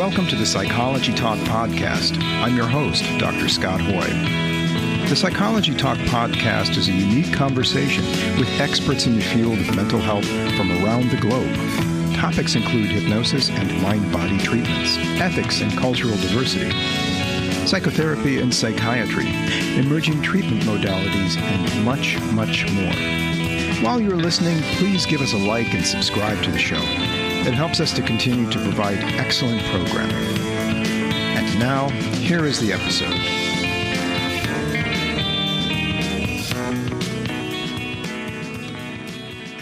Welcome to the Psychology Talk Podcast. I'm your host, Dr. Scott Hoye. The Psychology Talk Podcast is a unique conversation with experts in the field of mental health from around the globe. Topics include hypnosis and mind-body treatments, ethics and cultural diversity, psychotherapy and psychiatry, emerging treatment modalities, and much, much more. While you're listening, please give us a like and subscribe to the show. It helps us to continue to provide excellent programming. And now, here is the episode.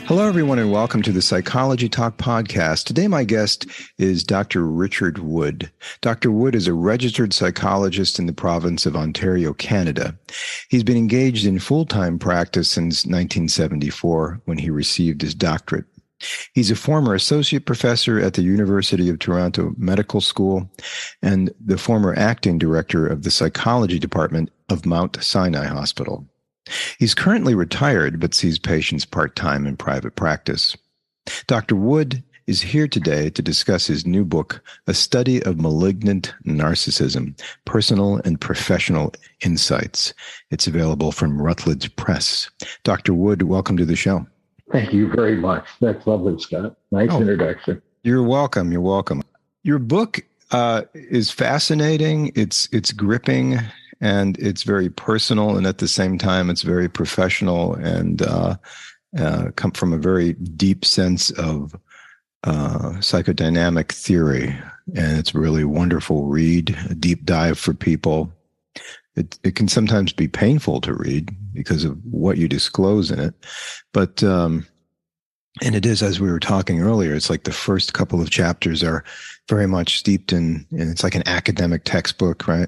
Hello, everyone, and welcome to the Psychology Talk Podcast. Today, my guest is Dr. Richard Wood. Dr. Wood is a registered psychologist in the province of Ontario, Canada. He's been engaged in full-time practice since 1974 when he received his doctorate. He's a former associate professor at the University of Toronto Medical School and the former acting director of the psychology department of Mount Sinai Hospital. He's currently retired, but sees patients part-time in private practice. Dr. Wood is here today to discuss his new book, A Study of Malignant Narcissism, Personal and Professional Insights. It's available from Routledge Press. Dr. Wood, welcome to the show. Thank you very much. That's lovely, Scott. Nice introduction. You're welcome. You're welcome. Your book is fascinating. It's gripping, and it's very personal, and at the same time, it's very professional and come from a very deep sense of psychodynamic theory. And it's a really wonderful read, a deep dive for people. It can sometimes be painful to read because of what you disclose in it. But, and it is, as we were talking earlier, it's like the first couple of chapters are very much steeped in it's like an academic textbook, right?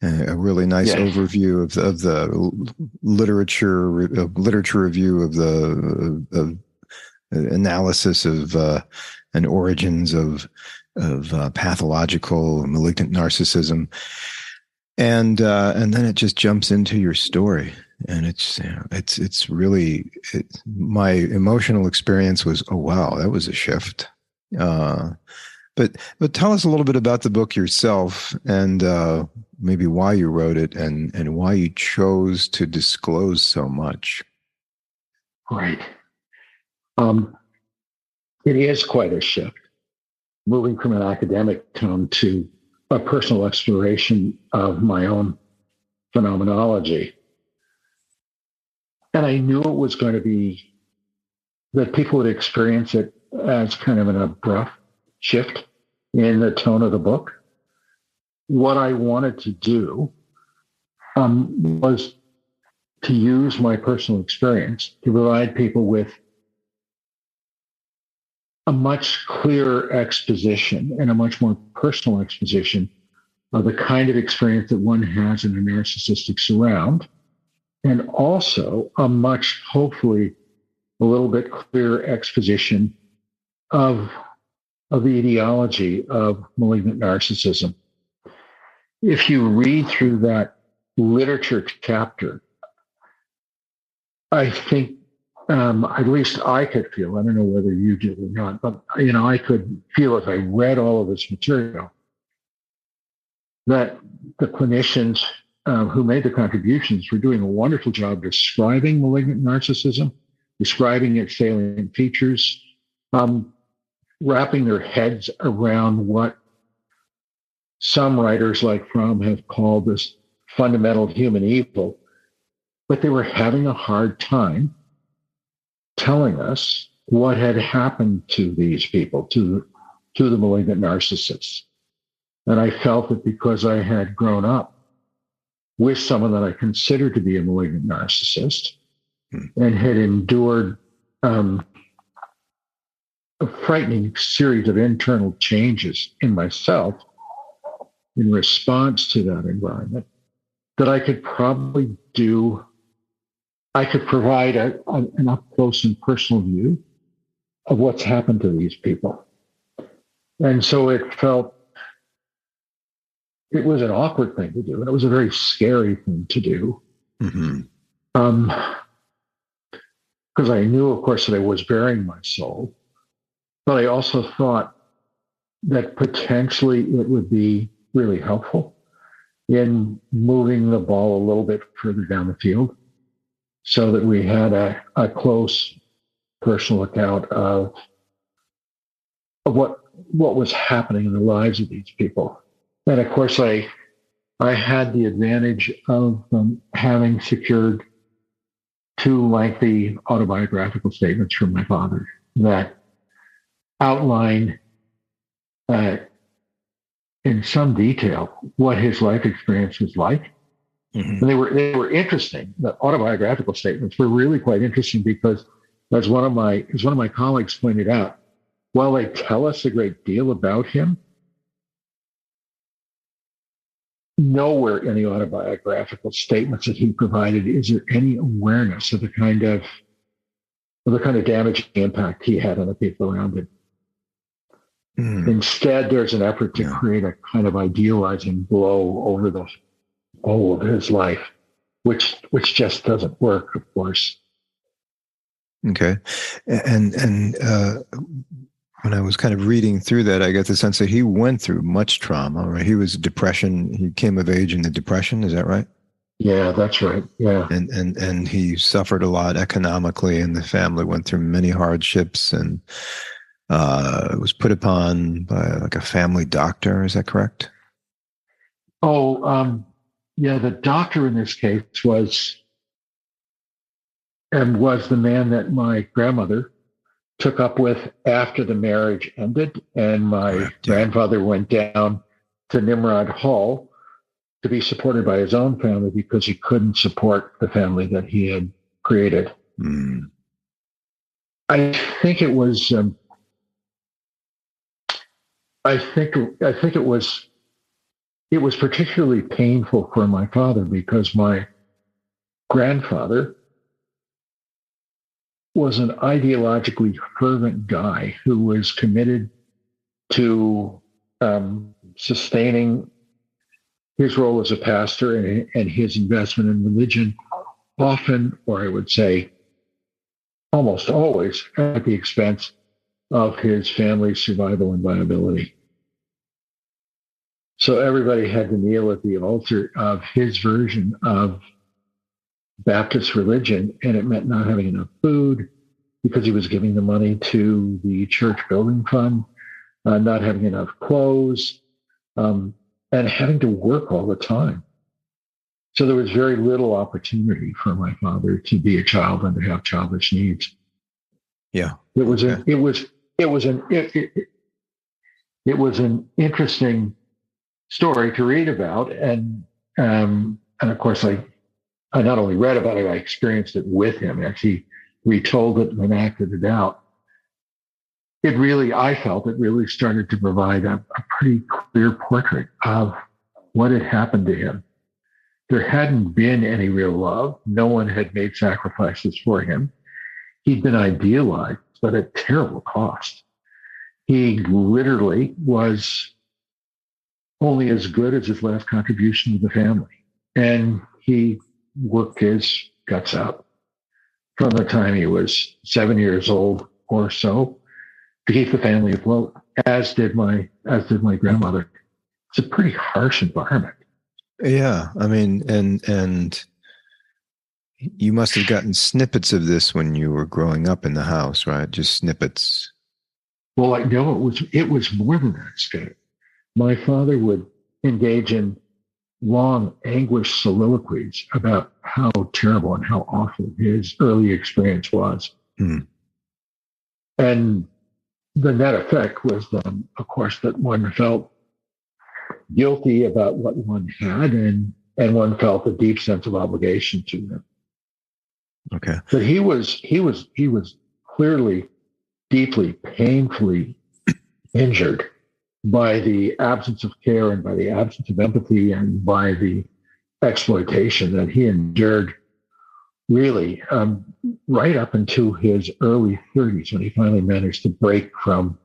A really nice overview of the literature review of the analysis of and origins of pathological malignant narcissism. And then it just jumps into your story, and it's really my emotional experience was, oh wow, that was a shift. But tell us a little bit about the book yourself, and maybe why you wrote it, and why you chose to disclose so much. Right. It is quite a shift, moving from an academic tone to a personal exploration of my own phenomenology. And I knew it was going to be that people would experience it as kind of an abrupt shift in the tone of the book. What I wanted to do was to use my personal experience to provide people with a much clearer exposition and a much more personal exposition of the kind of experience that one has in a narcissistic surround, and also a much, hopefully, a little bit clearer exposition of the etiology of malignant narcissism. If you read through that literature chapter, I think at least I could feel, I don't know whether you did or not, but I could feel as I read all of this material that the clinicians who made the contributions were doing a wonderful job describing malignant narcissism, describing its salient features, wrapping their heads around what some writers like Fromm have called this fundamental human evil, but they were having a hard time telling us what had happened to these people, to the malignant narcissists. And I felt that because I had grown up with someone that I considered to be a malignant narcissist and had endured a frightening series of internal changes in myself in response to that environment, that I could probably provide an up-close and personal view of what's happened to these people. And so it was an awkward thing to do, and it was a very scary thing to do. Because I knew, of course, that I was bearing my soul, but I also thought that potentially it would be really helpful in moving the ball a little bit further down the field so that we had a close personal account of what was happening in the lives of these people. And of course, I had the advantage of having secured 2 lengthy autobiographical statements from my father that outline in some detail what his life experience was like. Mm-hmm. And they were interesting. The autobiographical statements were really quite interesting because, as one of my colleagues pointed out, while they tell us a great deal about him, nowhere in the autobiographical statements that he provided is there any awareness of the kind of damaging impact he had on the people around him. Mm. Instead, there's an effort to create a kind of idealizing blow over the whole of his life, which just doesn't work, of course. Okay, and when I was kind of reading through that, I got the sense that he went through much trauma. Right? He was depression. He came of age in the Depression. Is that right? Yeah, that's right. Yeah, and he suffered a lot economically, and the family went through many hardships, and was put upon by like a family doctor. Is that correct? Oh, yeah. The doctor in this case was the man that my grandmother took up with after the marriage ended, and my grandfather went down to Nimrod Hall to be supported by his own family because he couldn't support the family that he had created. Mm. I think it was. I think it was particularly painful for my father because my grandfather was an ideologically fervent guy who was committed to sustaining his role as a pastor and his investment in religion, often, or I would say almost always, at the expense of his family's survival and viability. So everybody had to kneel at the altar of his version of Baptist religion, and it meant not having enough food because he was giving the money to the church building fund, not having enough clothes, and having to work all the time. So there was very little opportunity for my father to be a child and to have childish needs. Yeah, it was an interesting story to read about, and of course I not only read about it, I experienced it with him as he retold it and acted it out. I felt it really started to provide a pretty clear portrait of what had happened to him. There hadn't been any real love. No one had made sacrifices for him. He'd been idealized, but at terrible cost. He literally was only as good as his last contribution to the family. And he worked his guts out from the time he was 7 years old or so to keep the family afloat, as did my grandmother. It's a pretty harsh environment. Yeah, I mean, and you must have gotten snippets of this when you were growing up in the house, right? Just snippets. Well, it was more than that, Scott. My father would engage in long, anguished soliloquies about how terrible and how awful his early experience was. Mm. And the net effect was then, of course, that one felt guilty about what one had, and one felt a deep sense of obligation to them. Okay. But he was clearly, deeply, painfully injured by the absence of care and by the absence of empathy and by the exploitation that he endured really right up into his early 30s when he finally managed to break from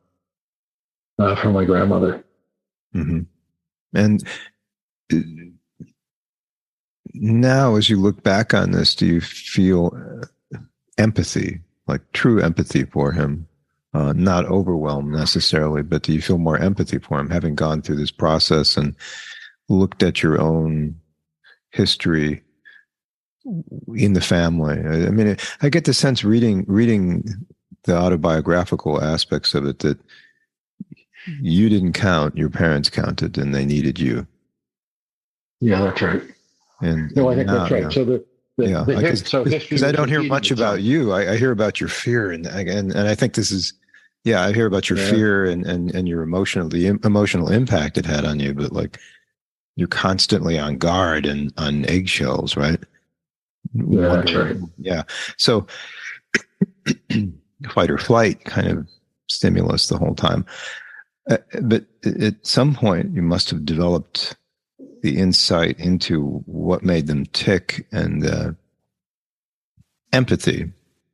my grandmother. Mm-hmm. And now, as you look back on this, do you feel empathy, like true empathy for him? not overwhelmed necessarily, but do you feel more empathy for him, having gone through this process and looked at your own history in the family? I mean, I get the sense reading the autobiographical aspects of it that you didn't count, your parents counted, and they needed you. Yeah, that's right. And no, I think now, that's right. yeah. So Because I don't hear much about you. I hear about your fear, and I think this is, yeah, I hear about your fear and your emotional impact it had on you, but like you're constantly on guard and on eggshells, right? Yeah, that's right. Yeah. So fight or flight kind of stimulus the whole time. But at some point, you must have developed the insight into what made them tick and empathy,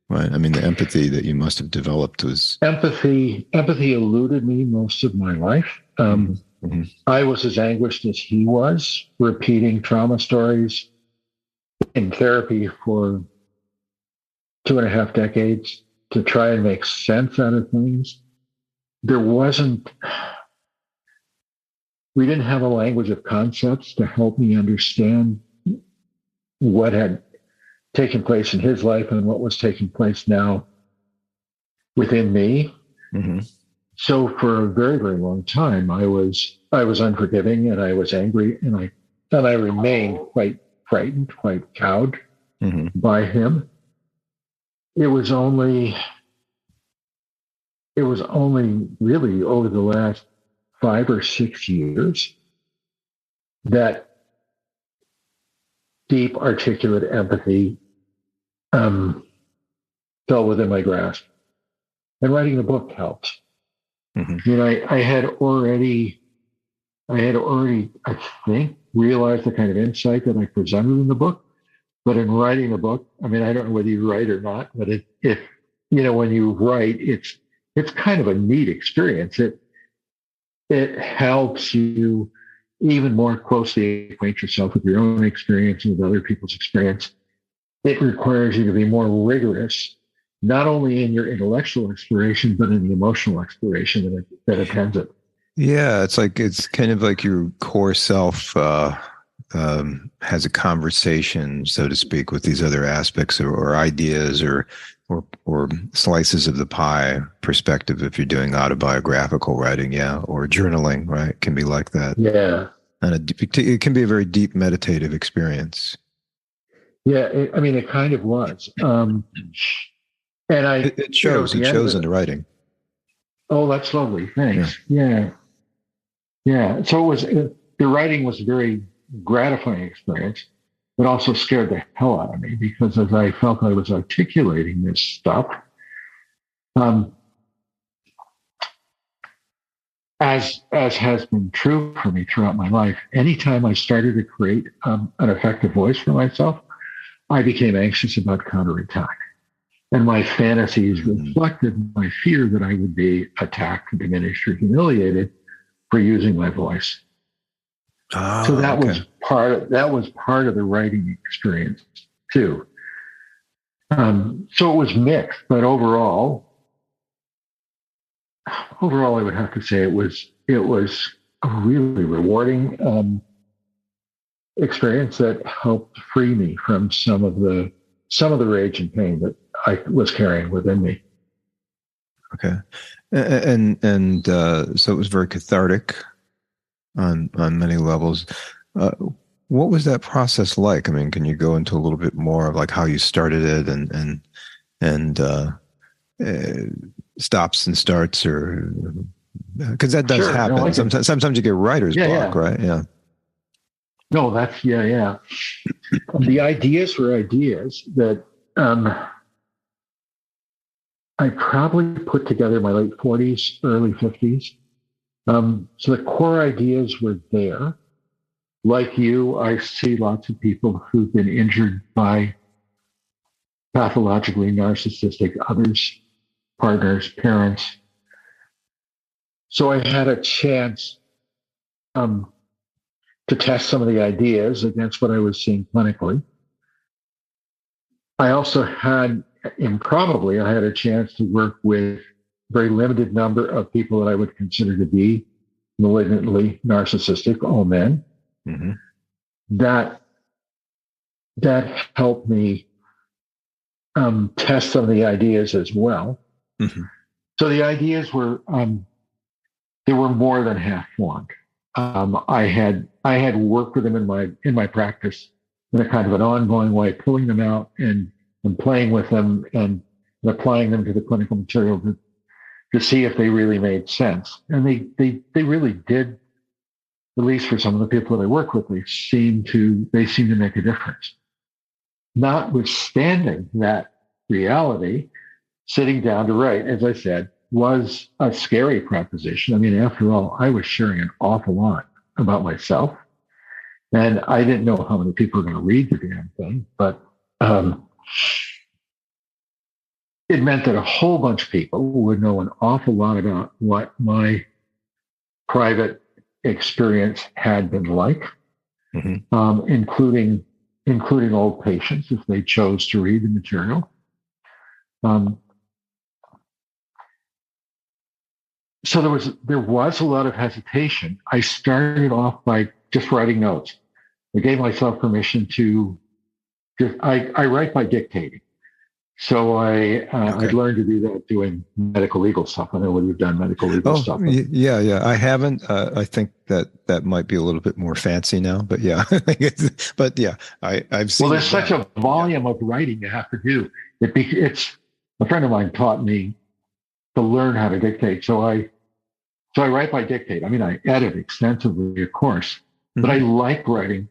right? I mean, the empathy that you must have developed was empathy eluded me most of my life. I was as anguished as he was, repeating trauma stories in therapy for 2.5 decades to try and make sense out of things. We didn't have a language of concepts to help me understand what had taken place in his life and what was taking place now within me. Mm-hmm. So for a very, very long time, I was unforgiving and I was angry and I remained quite frightened, quite cowed by him. It was only really over the last 5 or 6 years that deep, articulate empathy fell within my grasp. And writing the book helped. Mm-hmm. You know, I had already, I think, realized the kind of insight that I presented in the book. But in writing the book, I mean, I don't know whether you write or not, but if when you write, it's kind of a neat experience. It helps you even more closely acquaint yourself with your own experience and with other people's experience. It requires you to be more rigorous, not only in your intellectual exploration, but in the emotional exploration that attends it. Yeah, it's kind of like your core self has a conversation, so to speak, with these other aspects or ideas or slices of the pie perspective. If you're doing autobiographical writing, or journaling, right, it can be like that. Yeah, and it can be a very deep meditative experience. Yeah, it kind of was. And it shows. It shows in the writing. Oh, that's lovely. Thanks. Yeah. So the writing was a very gratifying experience, but also scared the hell out of me because as I felt I was articulating this stuff, as has been true for me throughout my life, anytime I started to create an effective voice for myself, I became anxious about counterattack. And my fantasies reflected my fear that I would be attacked, diminished, or humiliated for using my voice. So that was part of the writing experience too. So it was mixed, but overall, I would have to say it was a really rewarding experience that helped free me from some of the rage and pain that I was carrying within me. Okay, and so it was very cathartic on many levels. What was that process like? I mean, can you go into a little bit more of like how you started it and stops and starts, or because that does happen. No, sometimes you get writer's block, right? Yeah. No, that's yeah. The ideas were ideas that I probably put together in my late 40s, early 50s. So the core ideas were there. Like you, I see lots of people who've been injured by pathologically narcissistic others, partners, parents. So I had a chance to test some of the ideas against what I was seeing clinically. I also had, improbably, I had a chance to work with very limited number of people that I would consider to be malignantly narcissistic, all men. Mm-hmm. That helped me test some of the ideas as well. Mm-hmm. So the ideas were they were more than half formed. I had worked with them in my practice in a kind of an ongoing way, pulling them out and playing with them and applying them to the clinical material to see if they really made sense. And they really did, at least for some of the people that I work with, they seem to make a difference. Notwithstanding that reality, sitting down to write, as I said, was a scary proposition. I mean, after all, I was sharing an awful lot about myself. And I didn't know how many people were going to read the damn thing, but it meant that a whole bunch of people would know an awful lot about what my private experience had been like, Mm-hmm. including old patients if they chose to read the material. So there was a lot of hesitation. I started off by just writing notes. I gave myself permission to I write by dictating. So I'd learned to do that doing medical legal stuff. I know when you've done medical legal stuff. Yeah. I haven't. I think that might be a little bit more fancy now, but yeah. But yeah, I've seen. Well, there's such a volume of writing you have to do. It's a friend of mine taught me to learn how to dictate. So I write by dictate. I mean, I edit extensively, of course, but I like writing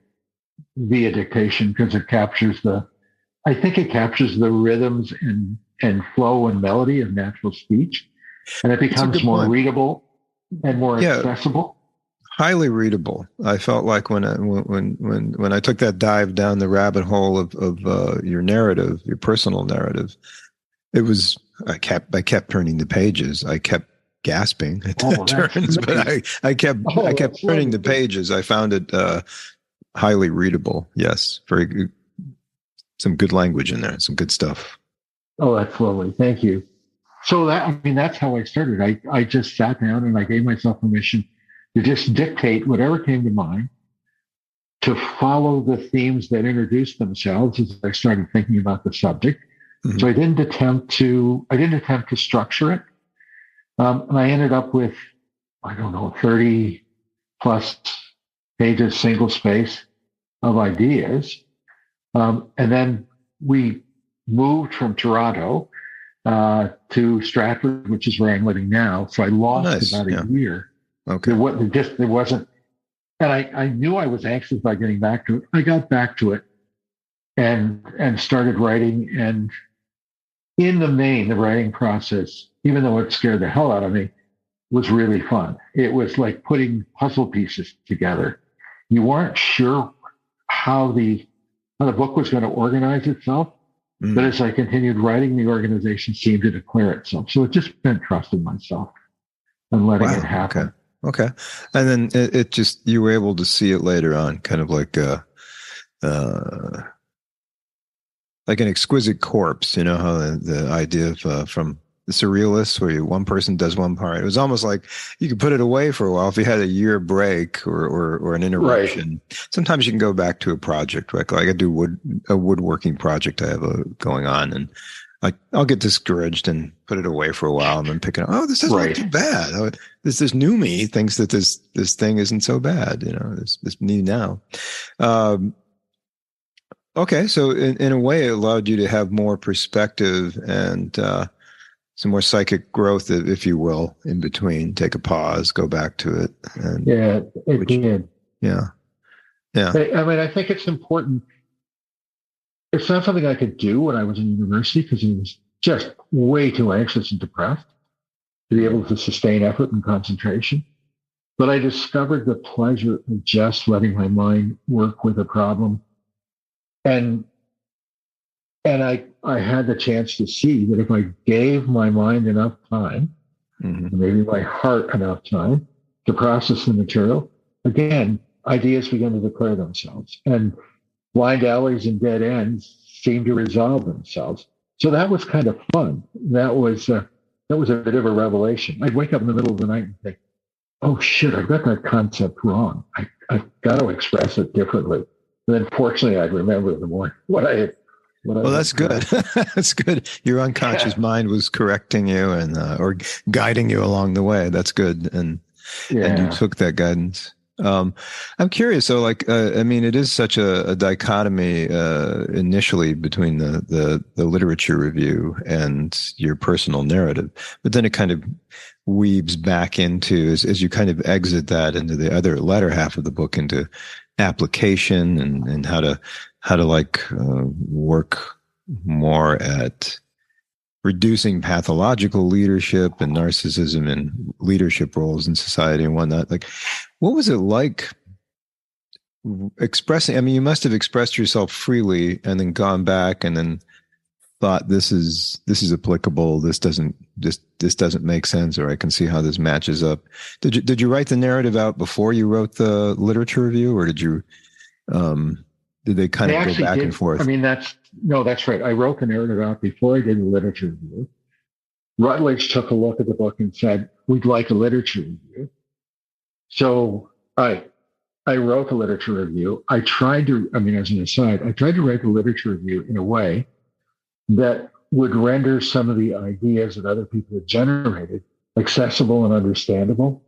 via dictation because it captures the rhythms and flow and melody of natural speech, and it becomes more readable and more accessible. Highly readable. I felt like when I took that dive down the rabbit hole of your narrative, your personal narrative, it was I kept turning the pages. I kept gasping at turns, but I kept turning the pages. I found it highly readable. Yes, very good. Some good language in there, some good stuff. Oh, that's lovely. Thank you. So that's how I started. I just sat down and I gave myself permission to just dictate whatever came to mind, to follow the themes that introduced themselves as I started thinking about the subject. Mm-hmm. So I didn't attempt to structure it. And I ended up with, 30 plus pages, single space of ideas. And then we moved from Toronto to Stratford, which is where I'm living now. So I lost about a year. Okay. There wasn't, and I knew I was anxious about getting back to it. I got back to it and started writing. And in the main, the writing process, even though it scared the hell out of me, was really fun. It was like putting puzzle pieces together. You weren't sure how the book was going to organize itself. But as I continued writing, the organization seemed to declare itself. So it just meant trusting myself and letting it happen. Okay. And then it just, you were able to see it later on, kind of like an exquisite corpse, you know, how the idea of from the surrealists where one person does one part. It was almost like you could put it away for a while if you had a year break or an interruption. Right. Sometimes you can go back to a project, like I do a woodworking project I have going on, and I'll get discouraged and put it away for a while and then pick it up. Oh, this doesn't look too bad. This new me thinks that this thing isn't so bad. You know, this me now. Okay, so in a way, it allowed you to have more perspective and some more psychic growth, if you will, in between. Take a pause, go back to it. And it did. Yeah. I mean, I think it's important. It's not something I could do when I was in university because I was just way too anxious and depressed to be able to sustain effort and concentration. But I discovered the pleasure of just letting my mind work with a problem. And I had the chance to see that if I gave my mind enough time, maybe my heart enough time to process the material, again, ideas began to declare themselves. And blind alleys and dead ends seemed to resolve themselves. So that was kind of fun. That was that was a bit of a revelation. I'd wake up in the middle of the night and think, oh shit, I've got that concept wrong. I've got to express it differently. And then fortunately I'd remember in the morning what I had. Well, that's good. That's good. Your unconscious mind was correcting you and or guiding you along the way. That's good. And you took that guidance. I'm curious. So, like, I mean, it is such a dichotomy initially between the literature review and your personal narrative, but then it kind of weaves back into as you kind of exit that into the other latter half of the book into application and how to work more at reducing pathological leadership and narcissism and leadership roles in society and whatnot. Like, what was it like expressing? I mean, you must have expressed yourself freely and then gone back and then thought this is applicable. This doesn't make sense, or I can see how this matches up. Did you write the narrative out before you wrote the literature review, or did you? Did they kind of go back and forth? I mean, that's right. I wrote the narrative out before I did the literature review. Routledge took a look at the book and said, we'd like a literature review. So I wrote the literature review. As an aside, I tried to write the literature review in a way that would render some of the ideas that other people had generated accessible and understandable.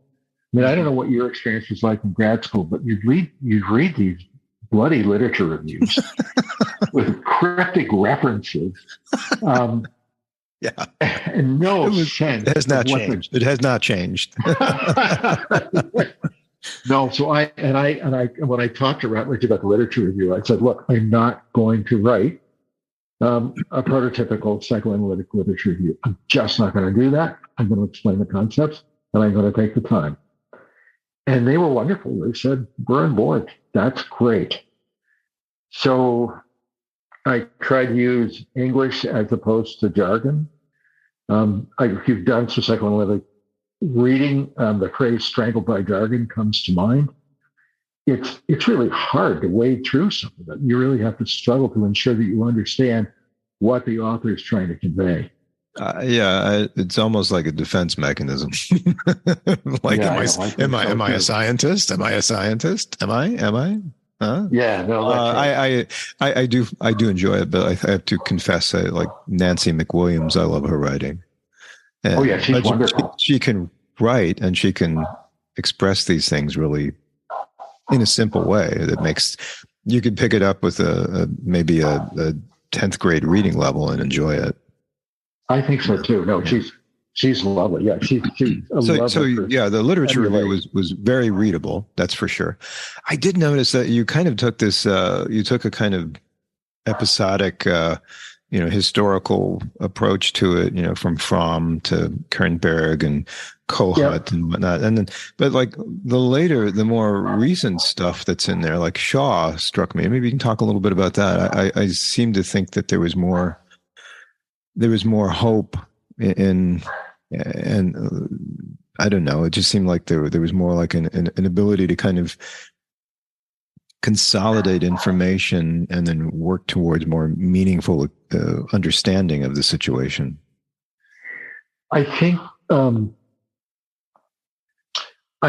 I mean, I don't know what your experience was like in grad school, but you'd read these bloody literature reviews with cryptic references. And no sense. It has not changed. It has not changed. No. So when I talked to Routledge about the literature review, I said, look, I'm not going to write a prototypical psychoanalytic literature review. I'm just not going to do that. I'm going to explain the concepts and I'm going to take the time. And they were wonderful. They said, we're on board. That's great. So I tried to use English as opposed to jargon. If you've done some psychoanalytic reading, the phrase strangled by jargon comes to mind. It's really hard to wade through some of it. You really have to struggle to ensure that you understand what the author is trying to convey. It's almost like a defense mechanism. Am I a scientist? Am I a scientist? Am I? Huh? Yeah, no. I do enjoy it, but I have to confess, I like Nancy McWilliams. I love her writing. And, she's wonderful. She can write and she can express these things really in a simple way that makes you could pick it up with maybe a 10th grade reading level and enjoy it. I think so too. No, she's lovely. Yeah, she's the literature review was very readable. That's for sure. I did notice that you kind of took this. You took a kind of episodic, historical approach to it. From Fromm to Kernberg and Kohut and whatnot. And then, but like the more recent stuff that's in there, like Shaw struck me. Maybe you can talk a little bit about that. I seem to think that there was more hope in, and I don't know. It just seemed like there was more like an ability to kind of consolidate information and then work towards more meaningful understanding of the situation. I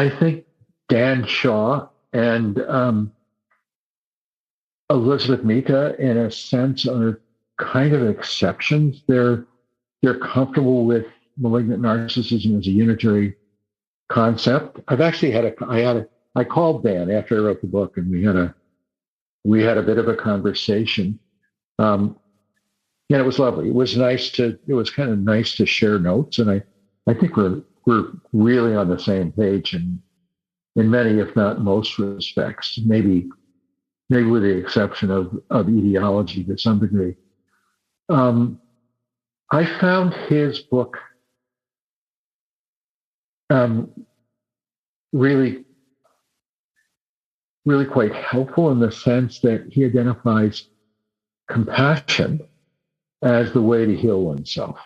think Dan Shaw and Elizabeth Mika, in a sense, are kind of exceptions. They're comfortable with malignant narcissism as a unitary concept. I've actually I called Dan after I wrote the book, and we had a bit of a conversation. And it was lovely. It was kind of nice to share notes, and I think we're really on the same page in many, if not most respects. Maybe with the exception of ideology to some degree. I found his book really, really quite helpful in the sense that he identifies compassion as the way to heal oneself.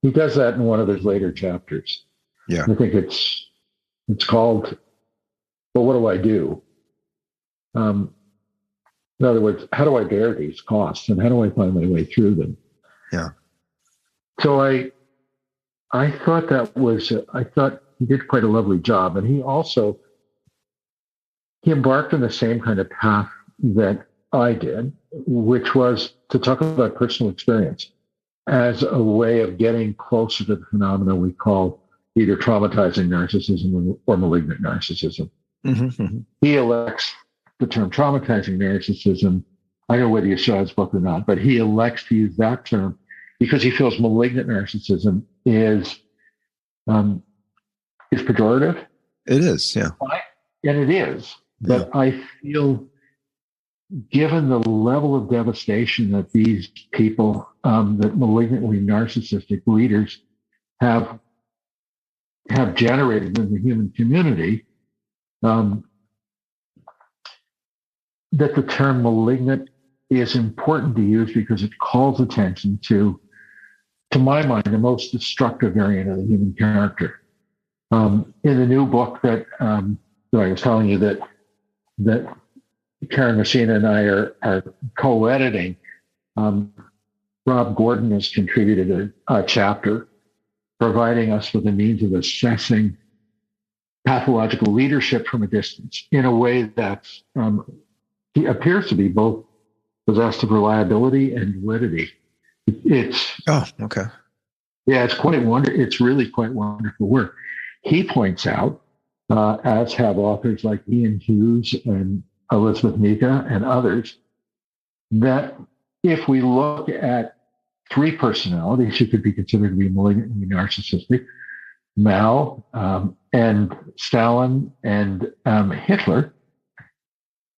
He does that in one of his later chapters. Yeah, I think it's called, "Well, what do I do?" In other words, how do I bear these costs, and how do I find my way through them? Yeah. So I I thought he did quite a lovely job. And he embarked on the same kind of path that I did, which was to talk about personal experience as a way of getting closer to the phenomena we call either traumatizing narcissism or malignant narcissism. Mm-hmm. He elects the term traumatizing narcissism. I don't know whether you saw his book or not, but he elects to use that term because he feels malignant narcissism is pejorative. It is, yeah. And it is. Yeah. But I feel, given the level of devastation that these people, that malignantly narcissistic leaders have generated in the human community, that the term malignant is important to use because it calls attention to my mind, the most destructive variant of the human character. In the new book that I was telling you that Karen Messina and I are co-editing, Rob Gordon has contributed a chapter providing us with a means of assessing pathological leadership from a distance in a way that he appears to be both possessed of reliability and validity. It's okay. Yeah, it's really quite wonderful work. He points out, as have authors like Ian Hughes and Elizabeth Mika and others, that if we look at three personalities who could be considered to be malignantly narcissistic, Mao and Stalin and Hitler,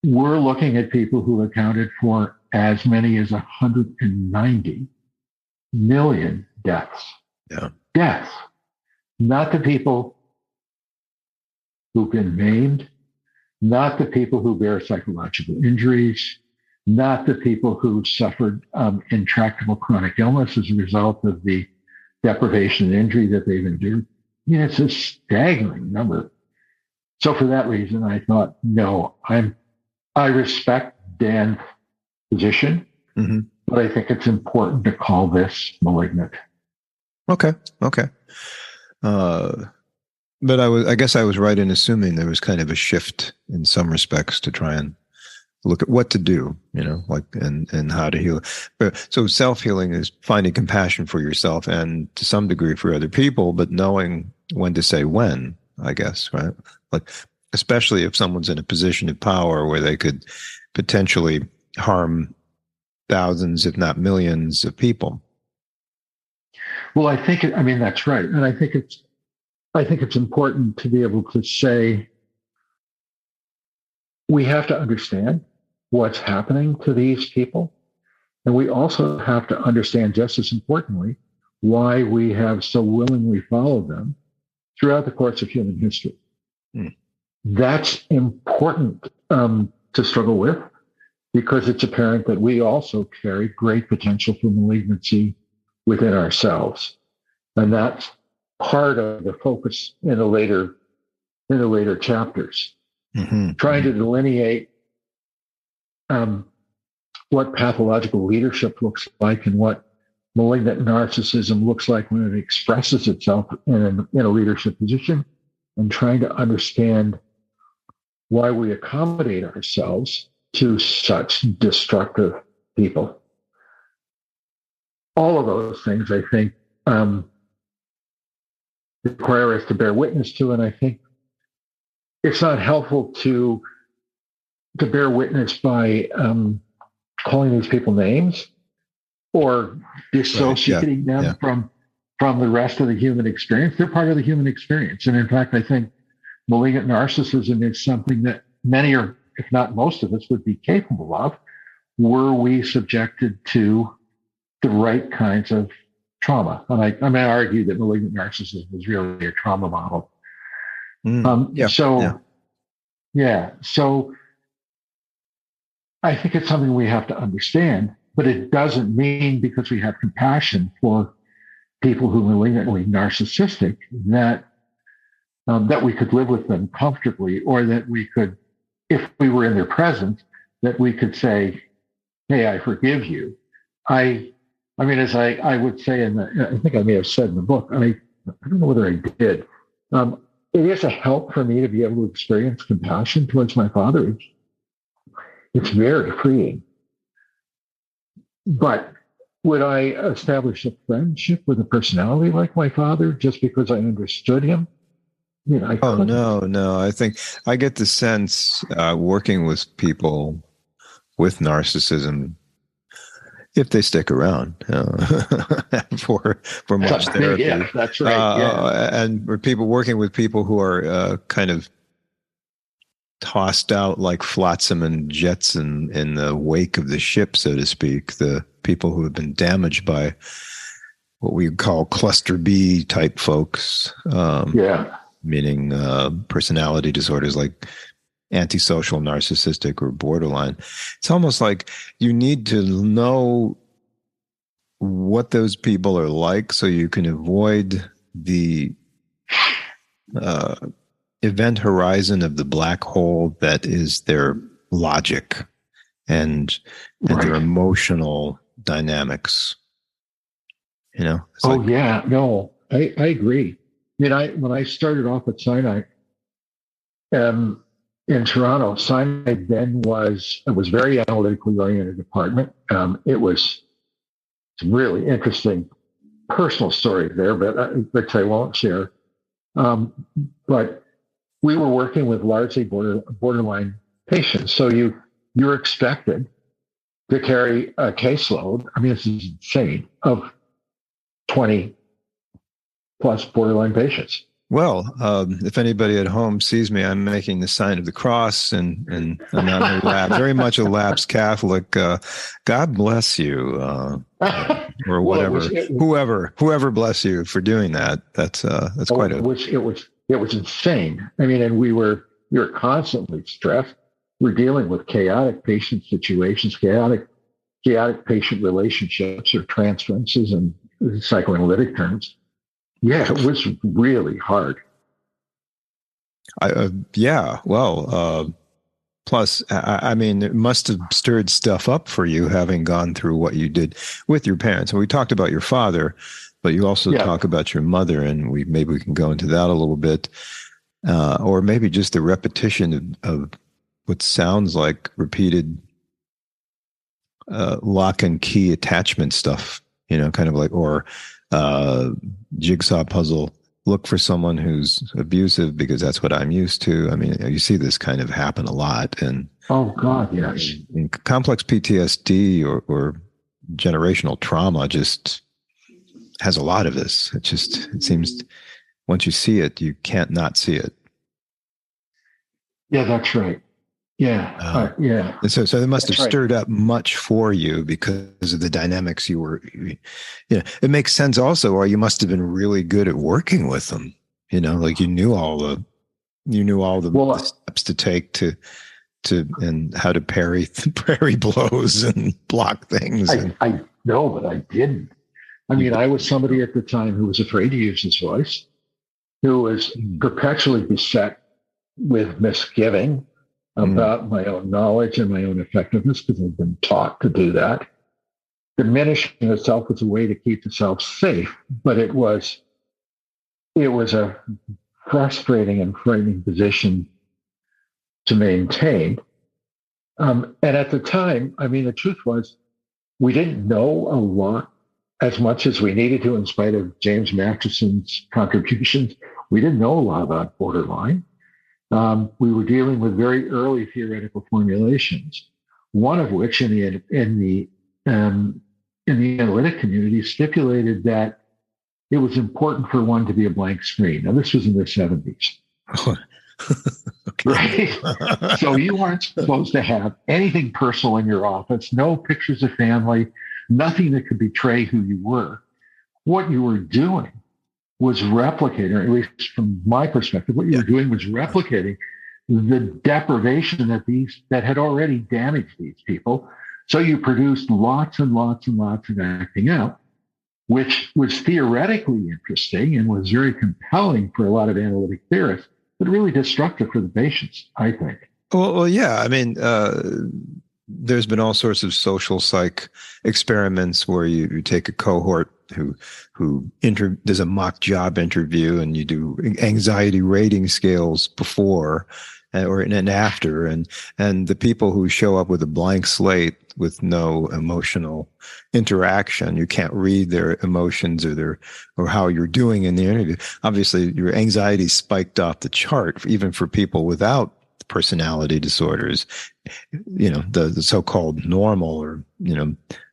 we're looking at people who accounted for as many as 190 million deaths. Yeah. Deaths. Not the people who've been maimed, not the people who bear psychological injuries, not the people who suffered intractable chronic illness as a result of the deprivation and injury that they've endured. I mean, it's a staggering number. So for that reason, I thought, no, I respect Dan's position, but I think it's important to call this malignant. Okay. But I guess I was right in assuming there was kind of a shift in some respects to try and look at what to do, and how to heal. So self-healing is finding compassion for yourself and to some degree for other people, but knowing when to say when, I guess, right? Like, especially if someone's in a position of power where they could potentially harm thousands, if not millions of people. Well, that's right. And I think it's important to be able to say, we have to understand what's happening to these people. And we also have to understand, just as importantly, why we have so willingly followed them throughout the course of human history. That's important to struggle with, because it's apparent that we also carry great potential for malignancy within ourselves. And that's part of the focus in the later chapters. Trying to delineate what pathological leadership looks like and what malignant narcissism looks like when it expresses itself in a leadership position, and trying to understand why we accommodate ourselves to such destructive people. All of those things, I think, require us to bear witness to, and I think it's not helpful to bear witness by calling these people names or dissociating them from the rest of the human experience. They're part of the human experience. And in fact, I think malignant narcissism is something that many, or if not most of us, would be capable of were we subjected to the right kinds of trauma. And I may argue that malignant narcissism is really a trauma model. So I think it's something we have to understand, but it doesn't mean because we have compassion for people who are malignantly narcissistic that we could live with them comfortably, or that we could, if we were in their presence, that we could say, hey, I forgive you. As I would say I think I may have said in the book, I don't know whether I did. It is a help for me to be able to experience compassion towards my father. It's very freeing. But would I establish a friendship with a personality like my father just because I understood him? I couldn't. No. I think I get the sense working with people with narcissism, if they stick around for much therapy. Yeah, that's right. And for people working with people who are kind of tossed out like flotsam and jetsam in the wake of the ship, so to speak, the people who have been damaged by what we call cluster B type folks. Meaning personality disorders like antisocial, narcissistic, or borderline. It's almost like you need to know what those people are like so you can avoid the event horizon of the black hole that is their logic and their emotional dynamics. I agree. When I started off at Sanai in Toronto, Sanai then was very analytically oriented department. It was a really interesting personal story there, which I won't share. But we were working with largely borderline patients, so you're expected to carry a caseload. I mean, this is insane, of 20 plus borderline patients. Well, if anybody at home sees me, I'm making the sign of the cross, and I'm not very much a lapsed Catholic. God bless you, or whatever. Whoever bless you for doing that. That's quite a. It was insane. I mean, and we were constantly stressed. We're dealing with chaotic patient situations, chaotic patient relationships, or transferences in psychoanalytic terms. Yeah, it was really hard. Plus, I mean, it must have stirred stuff up for you having gone through what you did with your parents. And we talked about your father, but you also talk about your mother, and maybe we can go into that a little bit, or maybe just the repetition of what sounds like repeated lock and key attachment stuff. Kind of like, or jigsaw puzzle, look for someone who's abusive because that's what I'm used to. I mean, you see this kind of happen a lot. And oh God, yes. Complex PTSD or generational trauma just has a lot of this. It seems once you see it, you can't not see it. Yeah, that's right. Yeah. And so they must have stirred up much for you because of the dynamics you were, it makes sense also why you must have been really good at working with them, like you knew all the steps to take to and how to parry blows and block things. I know, but I didn't. I mean, I was somebody at the time who was afraid to use his voice, who was perpetually beset with misgiving about my own knowledge and my own effectiveness, because I've been taught to do that. Diminishing itself was a way to keep the self safe, but it was a frustrating and frightening position to maintain. And at the time, I mean, the truth was, we didn't know a lot, as much as we needed to, in spite of James Matheson's contributions. We didn't know a lot about borderline. We were dealing with very early theoretical formulations, one of which in the analytic community stipulated that it was important for one to be a blank screen. Now, this was in the 70s. Right? So you weren't supposed to have anything personal in your office, no pictures of family, nothing that could betray who you were. What you were doing was replicating, or at least from my perspective, what you were doing was replicating the deprivation that had already damaged these people. So you produced lots and lots and lots of acting out, which was theoretically interesting and was very compelling for a lot of analytic theorists, but really destructive for the patients, I think. Well, yeah. I mean, there's been all sorts of social psych experiments where you take a cohort does a mock job interview, and you do anxiety rating scales before and after, and the people who show up with a blank slate with no emotional interaction, you can't read their emotions or how you're doing in the interview. Obviously, your anxiety spiked off the chart, even for people without personality disorders, the so-called normal, or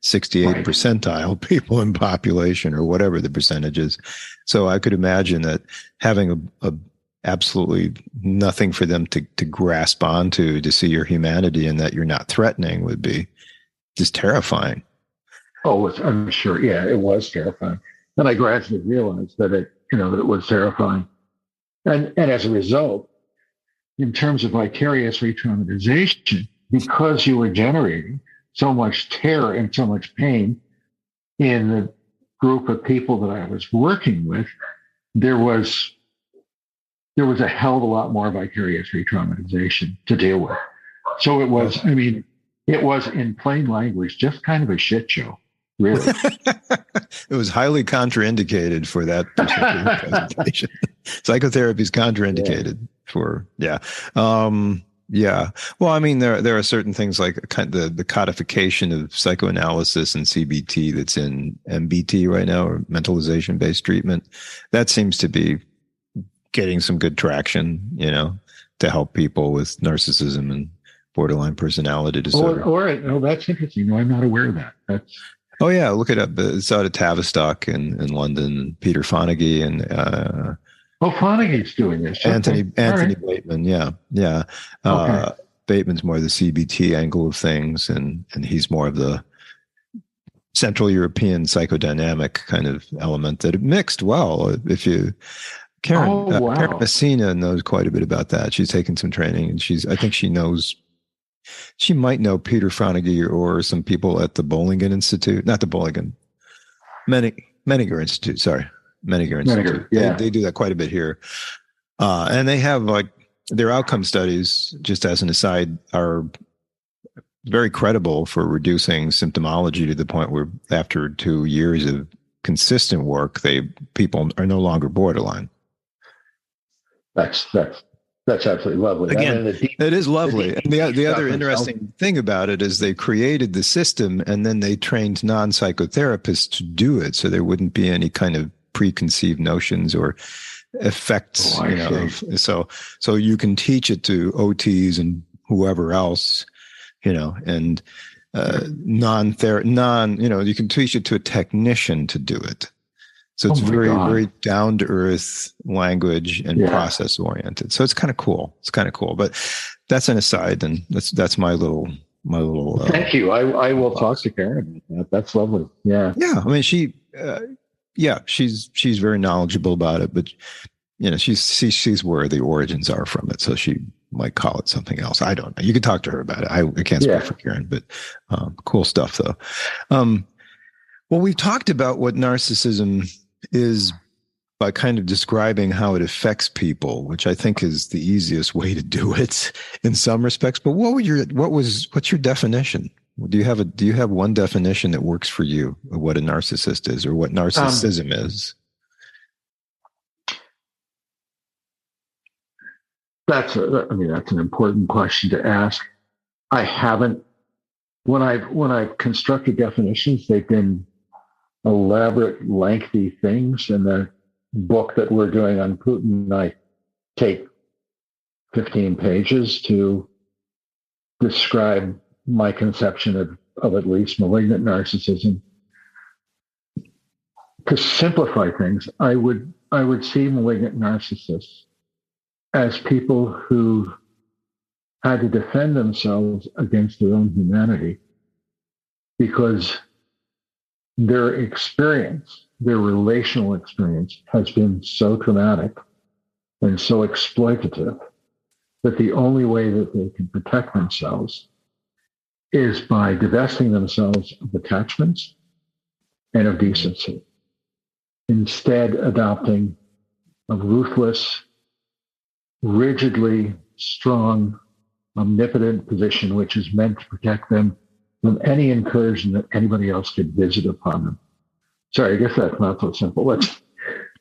68 percentile people in population, or whatever the percentage is. So I could imagine that having a absolutely nothing for them to grasp onto, to see your humanity and that you're not threatening, would be just terrifying. Oh, I'm sure. Yeah, it was terrifying. And I gradually realized that it was terrifying. And as a result, in terms of vicarious re-traumatization, because you were generating so much terror and so much pain in the group of people that I was working with, there was a hell of a lot more vicarious re-traumatization to deal with. So it was in plain language, just kind of a shit show, really. It was highly contraindicated for that particular presentation. Psychotherapy is contraindicated for, yeah. Well, there are certain things like the codification of psychoanalysis and CBT that's in MBT right now, or mentalization-based treatment. That seems to be getting some good traction, to help people with narcissism and borderline personality disorder. That's interesting. No, I'm not aware of that. Oh yeah, look it up. It's out of Tavistock in London. Peter Fonagy and Fonagy's doing this. Anthony right. Bateman. Yeah. Okay. Bateman's more the CBT angle of things, and he's more of the Central European psychodynamic kind of element that mixed well. If you Karen Messina knows quite a bit about that. She's taken some training, and I think she might know Peter Fonagy or some people at the Bollingen Institute, not the Bollingen, Menninger Institute. Sorry, Menninger Institute. Yeah. They do that quite a bit here, and they have their outcome studies. Just as an aside, are very credible for reducing symptomology to the point where after 2 years of consistent work, people are no longer borderline. That's absolutely lovely. Again, it is lovely. And the other interesting thing about it is they created the system, and then they trained non-psychotherapists to do it, so there wouldn't be any kind of preconceived notions or effects. So you can teach it to OTs and whoever else, and you can teach it to a technician to do it. So it's very down to earth language and process oriented. So it's kind of cool. But that's an aside, and that's my little. Thank you. I will talk to Karen about that. That's lovely. Yeah. Yeah. I mean, she's very knowledgeable about it, but she sees where the origins are from it. So she might call it something else. I don't know. You can talk to her about it. I can't speak for Karen, but cool stuff though. Well, we've talked about what narcissism is by kind of describing how it affects people, which I think is the easiest way to do it in some respects. But what's your definition? Do you have one definition that works for you of what a narcissist is, or what narcissism is? That's an important question to ask. I haven't, when I've constructed definitions, they've been elaborate, lengthy things. In the book that we're doing on Putin, I take 15 pages to describe my conception of at least malignant narcissism. To simplify things, I would see malignant narcissists as people who had to defend themselves against their own humanity because their experience, their relational experience, has been so traumatic and so exploitative that the only way that they can protect themselves is by divesting themselves of attachments and of decency, instead adopting a ruthless, rigidly strong, omnipotent position which is meant to protect them from any incursion that anybody else could visit upon them. Sorry, I guess that's not so simple. That's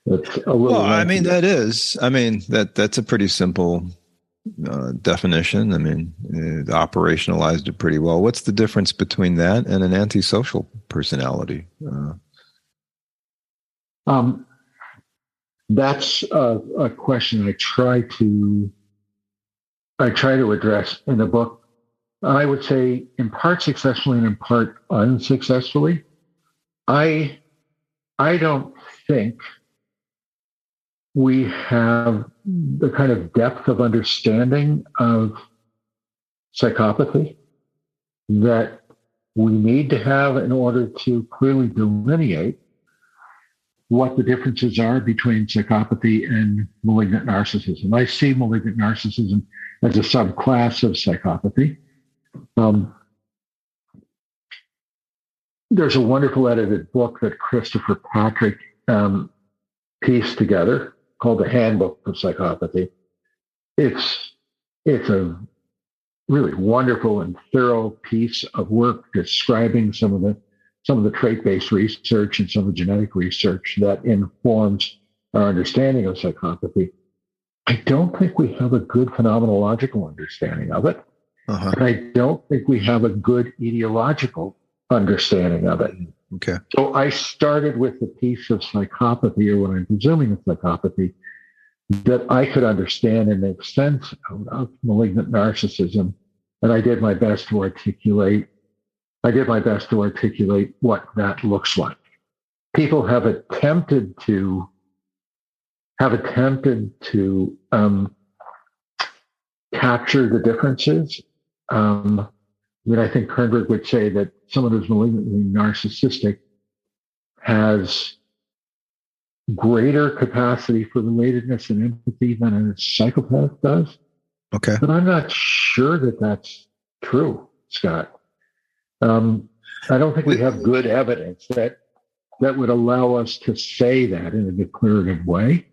a little. Well, I mean, that is. I mean, that's a pretty simple definition. I mean, it operationalized it pretty well. What's the difference between that and an antisocial personality? That's a question I try to address in the book. I would say in part successfully and in part unsuccessfully. I don't think we have the kind of depth of understanding of psychopathy that we need to have in order to clearly delineate what the differences are between psychopathy and malignant narcissism. I see malignant narcissism as a subclass of psychopathy. There's a wonderful edited book that Christopher Patrick pieced together called The Handbook of Psychopathy. It's a really wonderful and thorough piece of work describing some of the trait-based research and some of the genetic research that informs our understanding of psychopathy. I don't think we have a good phenomenological understanding of it. Uh-huh. And I don't think we have a good etiological understanding of it. Okay. So I started with the piece of psychopathy, or what I'm presuming is psychopathy, that I could understand and make sense of malignant narcissism. And I did my best to articulate what that looks like. People have attempted to capture the differences. I think Kernberg would say that someone who's malignantly narcissistic has greater capacity for relatedness and empathy than a psychopath does. Okay. But I'm not sure that that's true, Scott. I don't think we have good evidence that would allow us to say that in a declarative way.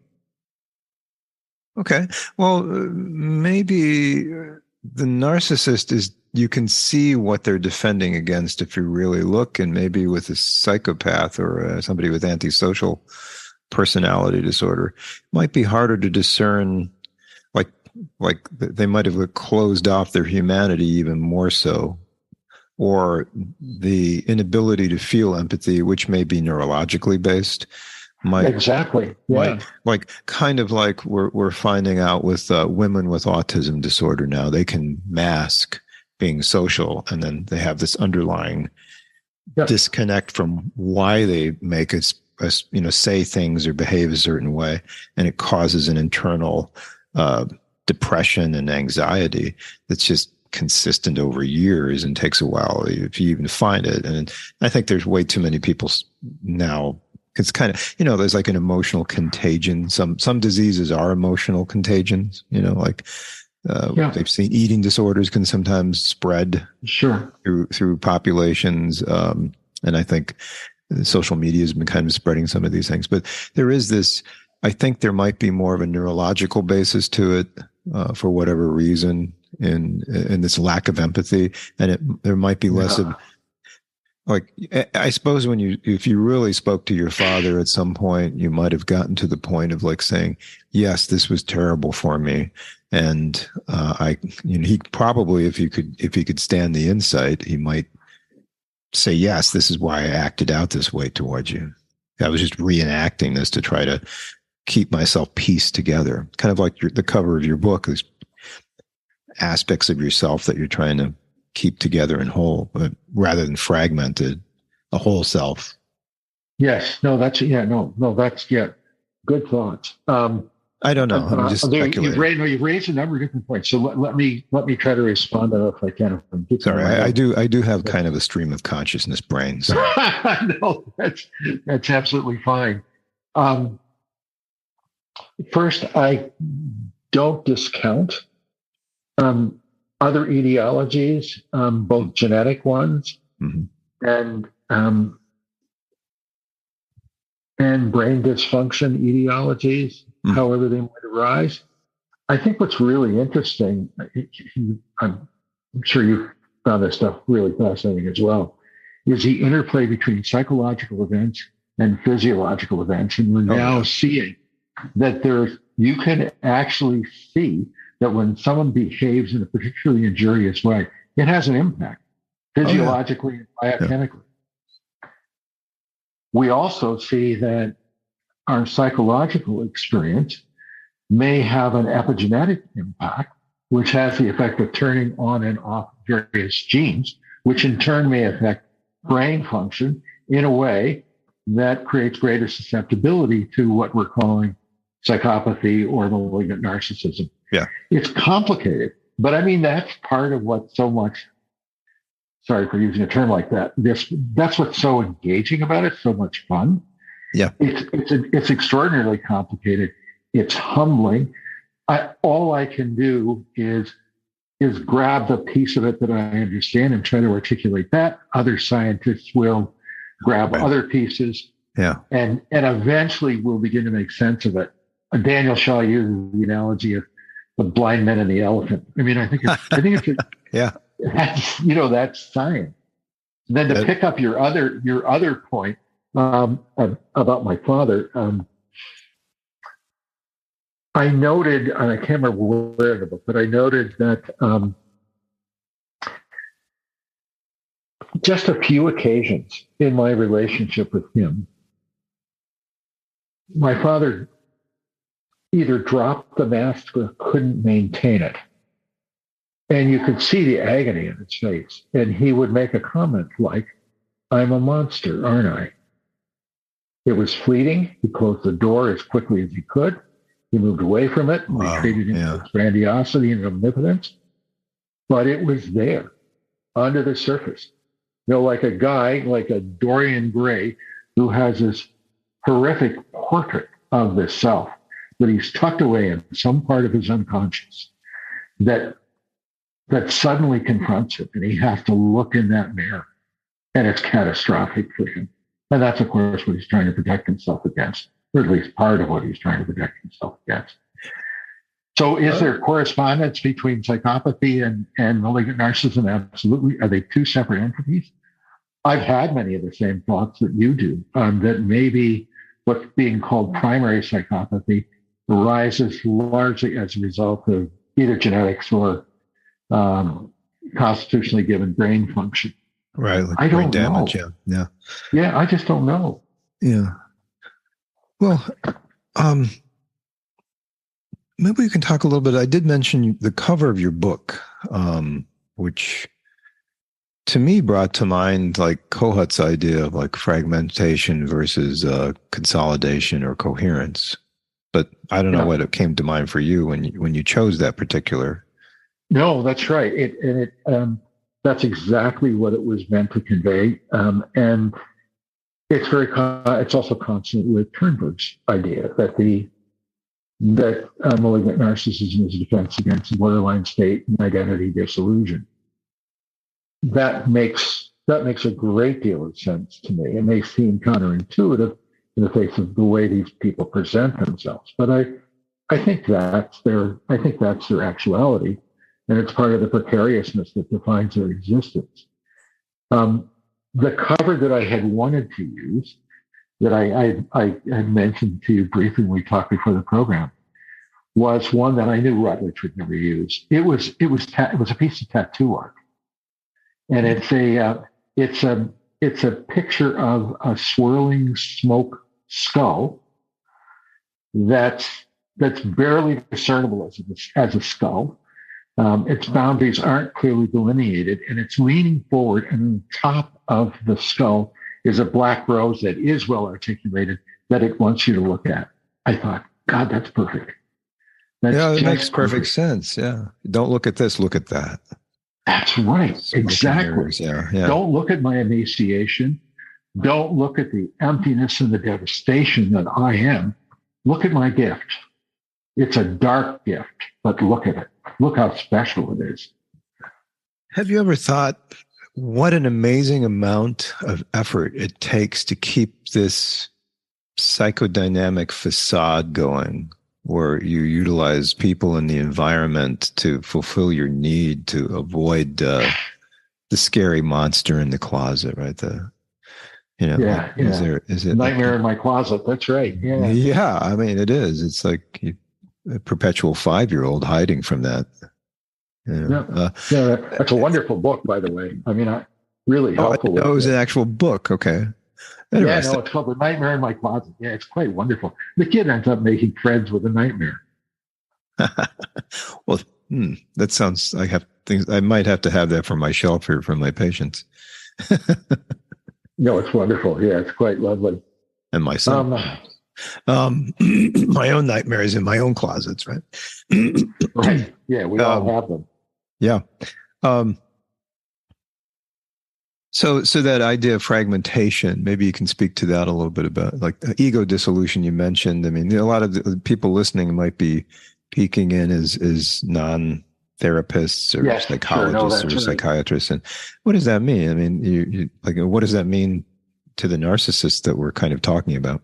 Okay. Well, maybe the narcissist is, you can see what they're defending against if you really look, and maybe with a psychopath or somebody with antisocial personality disorder, it might be harder to discern, like they might have closed off their humanity even more so, or the inability to feel empathy, which may be neurologically based. Exactly. Yeah. Kind of like we're finding out with women with autism disorder now, they can mask being social, and then they have this underlying disconnect from why they make us say things or behave a certain way, and it causes an internal depression and anxiety that's just consistent over years and takes a while if you even find it. And I think there's way too many people now. It's kind of, there's like an emotional contagion. Some diseases are emotional contagions, they've seen eating disorders can sometimes spread through populations. And I think social media has been kind of spreading some of these things, but there is this, I think there might be more of a neurological basis to it for whatever reason in this lack of empathy. And there might be less of, like, I suppose if you really spoke to your father at some point, you might have gotten to the point of like saying, yes, this was terrible for me. And he probably, if he could stand the insight, he might say, yes, this is why I acted out this way towards you. I was just reenacting this to try to keep myself pieced together. Kind of like the cover of your book, these aspects of yourself that you're trying to keep together and whole, but rather than fragmented, a whole self. Yes. No, that's good thoughts. I don't know. I'm just speculating. You've raised a number of different points. So let me try to respond to that if I can. Sorry, I do have kind of a stream of consciousness brain. So. No, that's absolutely fine. First, I don't discount other etiologies, both genetic ones and brain dysfunction etiologies, however they might arise. I think what's really interesting, I'm sure you've found this stuff really fascinating as well, is the interplay between psychological events and physiological events. And we're now seeing that you can actually see that when someone behaves in a particularly injurious way, it has an impact physiologically and biochemically. We also see that our psychological experience may have an epigenetic impact, which has the effect of turning on and off various genes, which in turn may affect brain function in a way that creates greater susceptibility to what we're calling psychopathy or malignant narcissism. Yeah. It's complicated, but I mean, that's part of what's so much, sorry for using a term like that. That's what's so engaging about it, so much fun. Yeah. It's extraordinarily complicated. It's humbling. All I can do is grab the piece of it that I understand and try to articulate that. Other scientists will grab other pieces. Yeah. And eventually we'll begin to make sense of it. Daniel Shaw uses the analogy of the blind men and the elephant. I mean, I think it's yeah. That's science. And then to pick up your other point about my father, I noted, and I can't remember where in the book, but I noted that just a few occasions in my relationship with him, my father either dropped the mask or couldn't maintain it. And you could see the agony in his face. And he would make a comment like, "I'm a monster, aren't I?" It was fleeting. He closed the door as quickly as he could. He moved away from it. We treated him with grandiosity and omnipotence. But it was there, under the surface. Like a guy, like a Dorian Gray, who has this horrific portrait of the self that he's tucked away in some part of his unconscious that suddenly confronts him, and he has to look in that mirror, and it's catastrophic for him. And that's, of course, what he's trying to protect himself against, or at least part of what he's trying to protect himself against. So is there correspondence between psychopathy and malignant narcissism? Absolutely. Are they two separate entities? I've had many of the same thoughts that you do, that maybe what's being called primary psychopathy arises largely as a result of either genetics or constitutionally given brain function. Right. Like I don't brain damage. know. Yeah. Yeah. I just don't know. Yeah. Well, maybe we can talk a little bit. I did mention the cover of your book, which to me brought to mind like Kohut's idea of like fragmentation versus consolidation or coherence. But I don't know what it came to mind for you when you chose that particular. No, that's right. That's exactly what it was meant to convey. And it's it's also consonant with Turnberg's idea that malignant narcissism is a defense against the borderline state and identity disillusion. That makes a great deal of sense to me. It may seem counterintuitive in the face of the way these people present themselves, but I think that's their actuality, and it's part of the precariousness that defines their existence. The cover that I had wanted to use, that I had mentioned to you briefly when we talked before the program, was one that I knew Rutledge would never use. It was a piece of tattoo art, and it's a picture of a swirling smoke skull that's barely discernible as a skull. Its boundaries aren't clearly delineated, and it's leaning forward, and on top of the skull is a black rose that is well articulated that it wants you to look at. I thought, God, that's perfect. That makes perfect sense. Yeah. Don't look at this, look at that. That's right. Exactly. Mirrors, yeah. Don't look at my emaciation. Don't look at the emptiness and the devastation that I am. Look at my gift. It's a dark gift, but look at it. Look how special it is. Have you ever thought what an amazing amount of effort it takes to keep this psychodynamic facade going, where you utilize people in the environment to fulfill your need to avoid the scary monster in the closet, right? Yeah, is it Nightmare in My Closet. That's right. Yeah. Yeah, I mean, it is. It's like a perpetual 5-year-old hiding from that. That's a wonderful book, by the way. I mean, really I helpful. know it was an actual book. Okay. Yeah, no, it's called The Nightmare in My Closet. Yeah, it's quite wonderful. The kid ends up making friends with a nightmare. Well, that sounds. I have things. I might have to have that for my shelf here for my patients. No, it's wonderful. Yeah, it's quite lovely. And my son. My own nightmares in my own closets, right? Right. Yeah, we all have them. Yeah. So that idea of fragmentation, maybe you can speak to that a little bit about, like, ego dissolution you mentioned. I mean, a lot of the people listening might be peeking in as non-therapists or psychologists or psychiatrists. And what does that mean? I mean, you like, what does that mean to the narcissist that we're kind of talking about?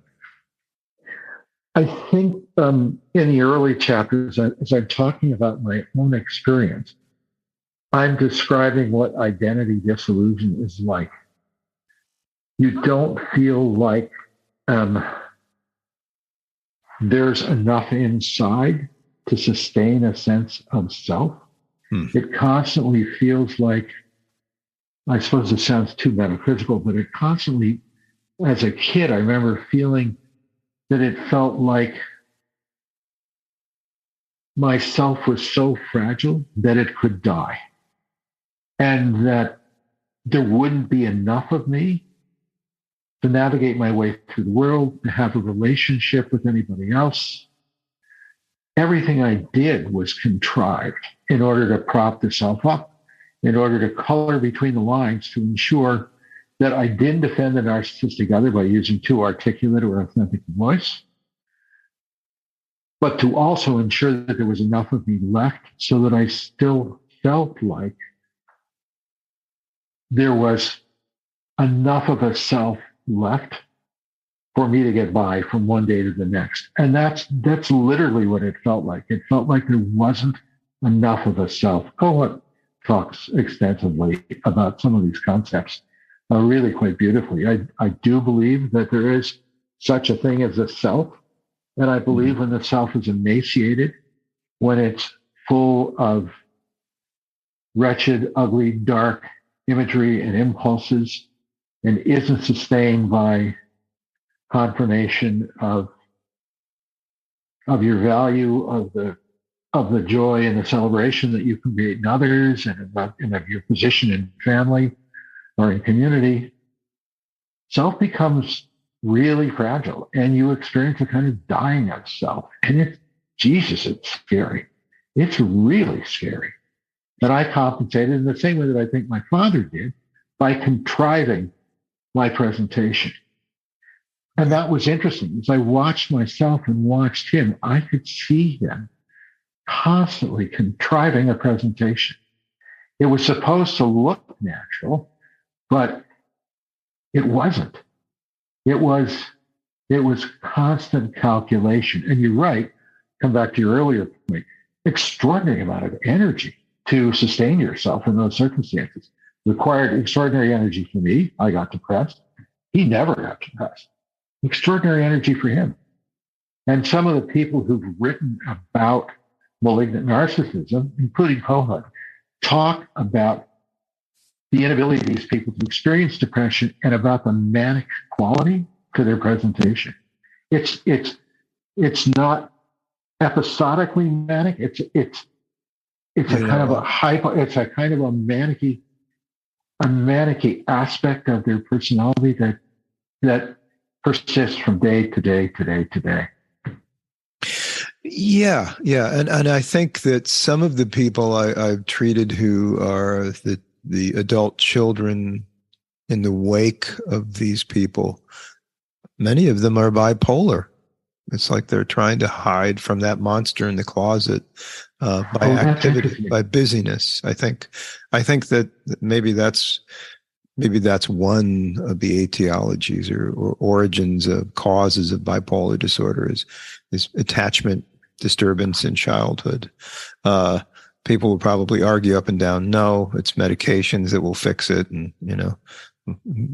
I think in the early chapters, as I'm talking about my own experience, I'm describing what identity disillusion is like. You don't feel like there's enough inside to sustain a sense of self. It constantly feels like, I suppose it sounds too metaphysical, but it constantly, as a kid, I remember feeling that it felt like myself was so fragile that it could die. And that there wouldn't be enough of me to navigate my way through the world, to have a relationship with anybody else. Everything I did was contrived in order to prop the self up, in order to color between the lines to ensure that I didn't offend the narcissistic other by using too articulate or authentic a voice, but to also ensure that there was enough of me left so that I still felt like there was enough of a self left for me to get by from one day to the next. And that's literally what it felt like. It felt like there wasn't enough of a self. Hoye talks extensively about some of these concepts really quite beautifully. I do believe that there is such a thing as a self. And I believe when the self is emaciated, when it's full of wretched, ugly, dark imagery and impulses, and isn't sustained by confirmation of your value, of the joy and the celebration that you can create in others, and of your position in family or in community, self becomes really fragile, and you experience a kind of dying of self. And it's scary. It's really scary. And I compensated in the same way that I think my father did, by contriving my presentation. And that was interesting. As I watched myself and watched him, I could see him constantly contriving a presentation. It was supposed to look natural, but it wasn't. It was constant calculation. And you're right, come back to your earlier point, extraordinary amount of energy to sustain yourself in those circumstances. Required extraordinary energy for me. I got depressed. He never got depressed. Extraordinary energy for him. And some of the people who've written about malignant narcissism, including Hoye, talk about the inability of these people to experience depression and about the manic quality to their presentation. It's not episodically manic. It's a kind of a hyper. It's a kind of a manicky aspect of their personality that persists from day to day to day to day. Yeah, and I think that some of the people I've treated who are the adult children in the wake of these people, many of them are bipolar. It's like they're trying to hide from that monster in the closet by activity, by busyness. I think that maybe that's one of the etiologies or origins of causes of bipolar disorder is attachment disturbance in childhood. People will probably argue up and down, no, it's medications that will fix it, and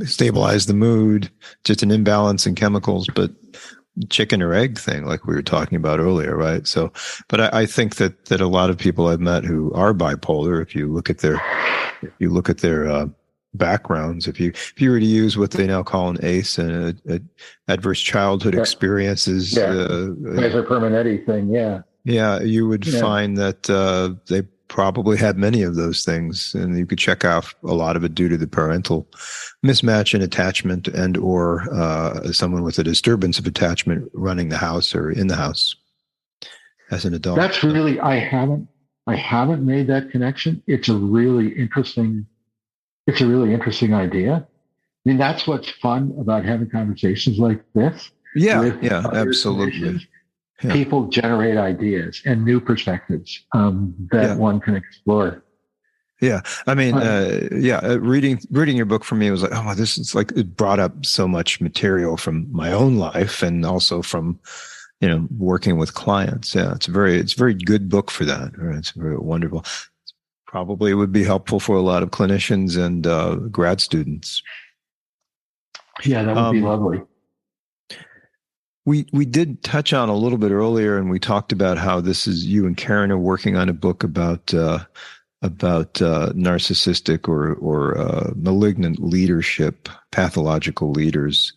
stabilize the mood, just an imbalance in chemicals, but chicken or egg thing, like we were talking about earlier, right? So, but I think that a lot of people I've met who are bipolar, if you look at their backgrounds, if you were to use what they now call an ACE, and a adverse childhood experiences, Kaiser Permanente thing, you would find that they probably had many of those things, and you could check off a lot of it due to the parental mismatch in attachment, and or someone with a disturbance of attachment running the house or in the house as an adult. That's really, I haven't made that connection. It's a really interesting idea. I mean, that's what's fun about having conversations like this. Yeah, absolutely. Yeah. People generate ideas and new perspectives that one can explore. Yeah, I mean, reading your book for me was like, oh, this is like, it brought up so much material from my own life and also from, working with clients. Yeah, it's a very good book for that. Right? It's very wonderful. Probably would be helpful for a lot of clinicians and grad students. Yeah, that would be lovely. We did touch on a little bit earlier, and we talked about how this is, you and Karen are working on a book about narcissistic or malignant leadership, pathological leaders,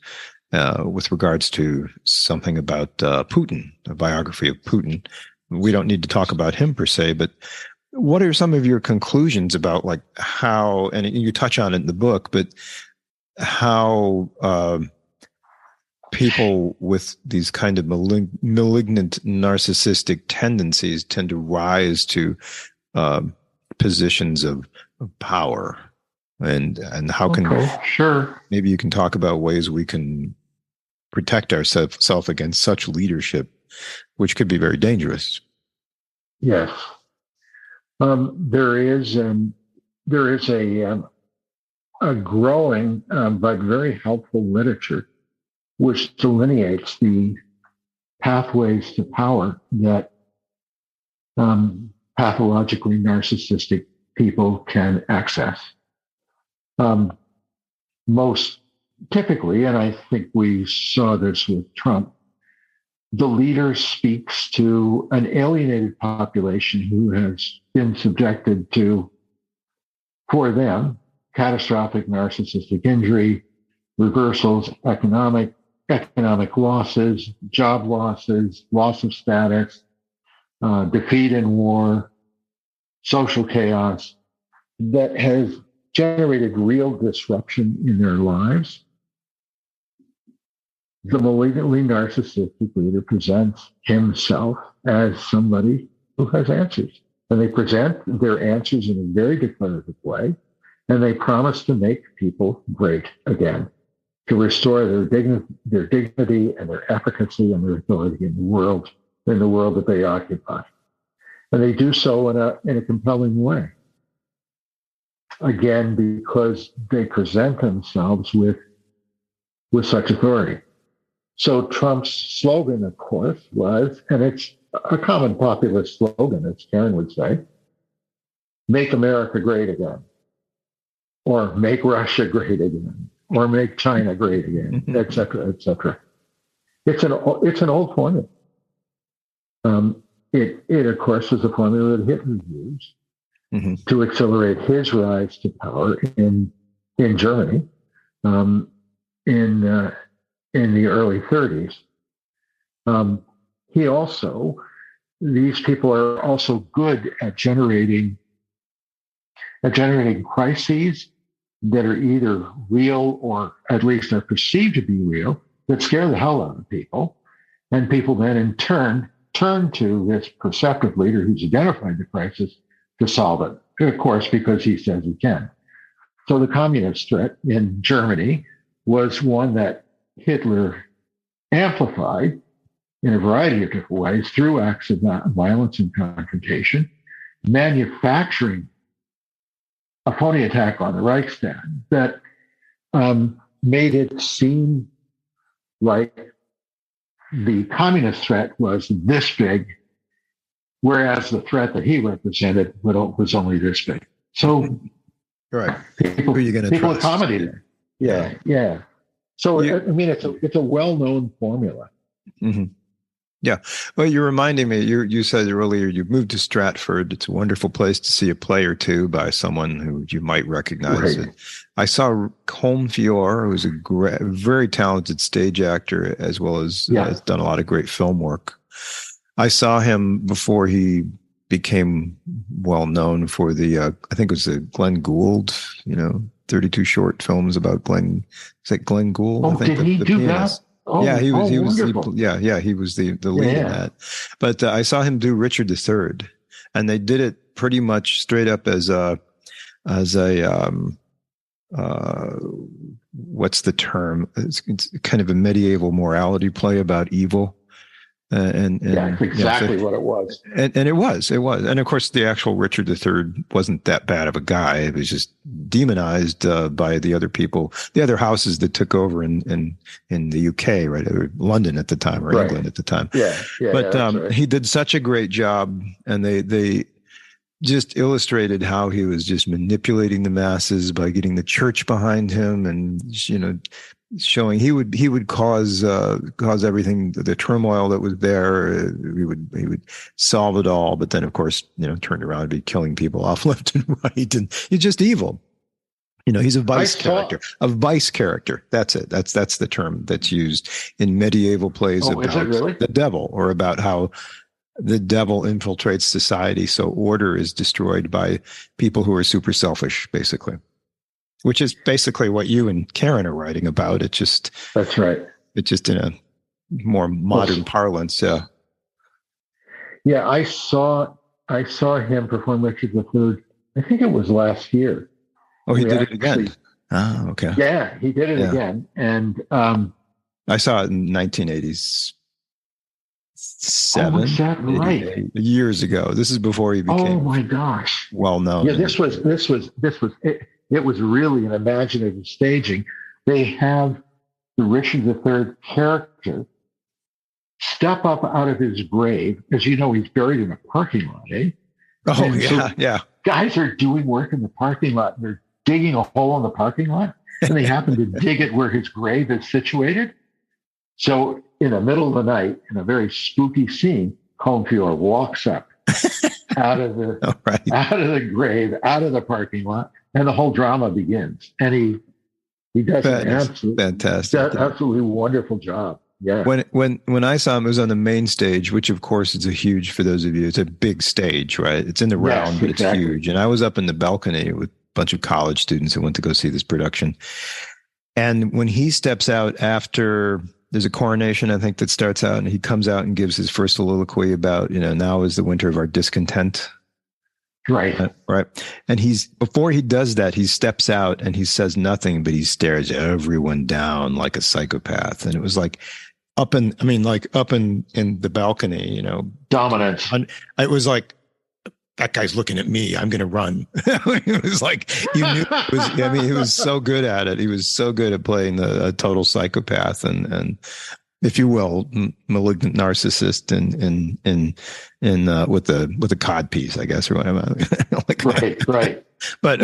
with regards to something about Putin, a biography of Putin. We don't need to talk about him per se, but what are some of your conclusions about, like, how, and you touch on it in the book, but how people with these kind of malignant narcissistic tendencies tend to rise to positions of power, and how can maybe you can talk about ways we can protect ourselves against such leadership, which could be very dangerous. Yes, there is a growing but very helpful literature which delineates the pathways to power that pathologically narcissistic people can access. Most typically, and I think we saw this with Trump, the leader speaks to an alienated population who has been subjected to, for them, catastrophic narcissistic injury, reversals, economic losses, job losses, loss of status, defeat in war, social chaos that has generated real disruption in their lives. The malignantly narcissistic leader presents himself as somebody who has answers. And they present their answers in a very declarative way. And they promise to make people great again, to restore their dignity and their efficacy and their authority in the world that they occupy. And they do so in a compelling way. Again, because they present themselves with such authority. So Trump's slogan, of course, was, and it's a common populist slogan, as Karen would say, make America great again, or make Russia great again, or make China great again, et cetera, et cetera. It's an old formula. It of course was a formula that Hitler used to accelerate his rise to power in Germany in the early 30s. These people are also good at generating crises that are either real or at least are perceived to be real, that scare the hell out of people. And people then in turn to this perceptive leader who's identified the crisis to solve it, of course, because he says he can. So the communist threat in Germany was one that Hitler amplified in a variety of different ways through acts of violence and confrontation, manufacturing a phony attack on the Reichstag that made it seem like the communist threat was this big, whereas the threat that he represented was only this big. So right. people accommodated. Yeah. So I mean, it's a well-known formula. Mm-hmm. Yeah. Well, you're reminding me, you said earlier you moved to Stratford. It's a wonderful place to see a play or two by someone who you might recognize. Right. I saw Colm Feore, who's a very talented stage actor, as well as has done a lot of great film work. I saw him before he became well known for I think it was the Glenn Gould, 32 short films about Glenn Gould? Oh, I think did he the do pianist. that? Oh, Yeah, he was wonderful. he was the lead in that. But I saw him do Richard III, and they did it pretty much straight up as a what's the term? It's kind of a medieval morality play about evil. And that's exactly what it was. And it was. And of course, the actual Richard III wasn't that bad of a guy. It was just demonized by the other people, the other houses that took over in the UK, right? Or London at the time, or England at the time. But right. He did such a great job, and they just illustrated how he was just manipulating the masses by getting the church behind him, and showing he would cause everything, the turmoil that was there. He would solve it all, but then of course turned around and be killing people off left and right, and he's just evil. He's a vice character. A vice character. That's it. That's the term that's used in medieval plays about the devil, or about how the devil infiltrates society, so order is destroyed by people who are super selfish, basically. Which is basically what you and Karen are writing about. That's right. It's just in a more modern parlance. Yeah. Yeah. I saw him perform Richard III. I think it was last year. Oh, he did it again. Oh, okay. Yeah, he did it again. And I saw it in 1987. Oh, is that right? Years ago. This is before he became. Oh my gosh. Well known. Yeah, this was it. It was really an imaginative staging. They have the Richard III character step up out of his grave. As you know, he's buried in a parking lot, eh? Oh, and yeah. Guys are doing work in the parking lot, and they're digging a hole in the parking lot, and they happen to dig it where his grave is situated. So in the middle of the night, in a very spooky scene, Colm Feore walks up out of the grave, out of the parking lot, and the whole drama begins. And he does an absolutely wonderful job. Yeah. When I saw him, it was on the main stage, which of course is for those of you, it's a big stage, right? It's in the round, but it's huge. And I was up in the balcony with a bunch of college students who went to go see this production. And when he steps out after, there's a coronation, I think, that starts out, and he comes out and gives his first soliloquy about, now is the winter of our discontent. Right. Right. And before he does that, he steps out and he says nothing, but he stares everyone down like a psychopath. And it was like up in the balcony, dominance. It was like, that guy's looking at me, I'm going to run. It was like, you knew he was so good at it. He was so good at playing a total psychopath and if you will, malignant narcissist with the cod piece, I guess, or whatever. Right. But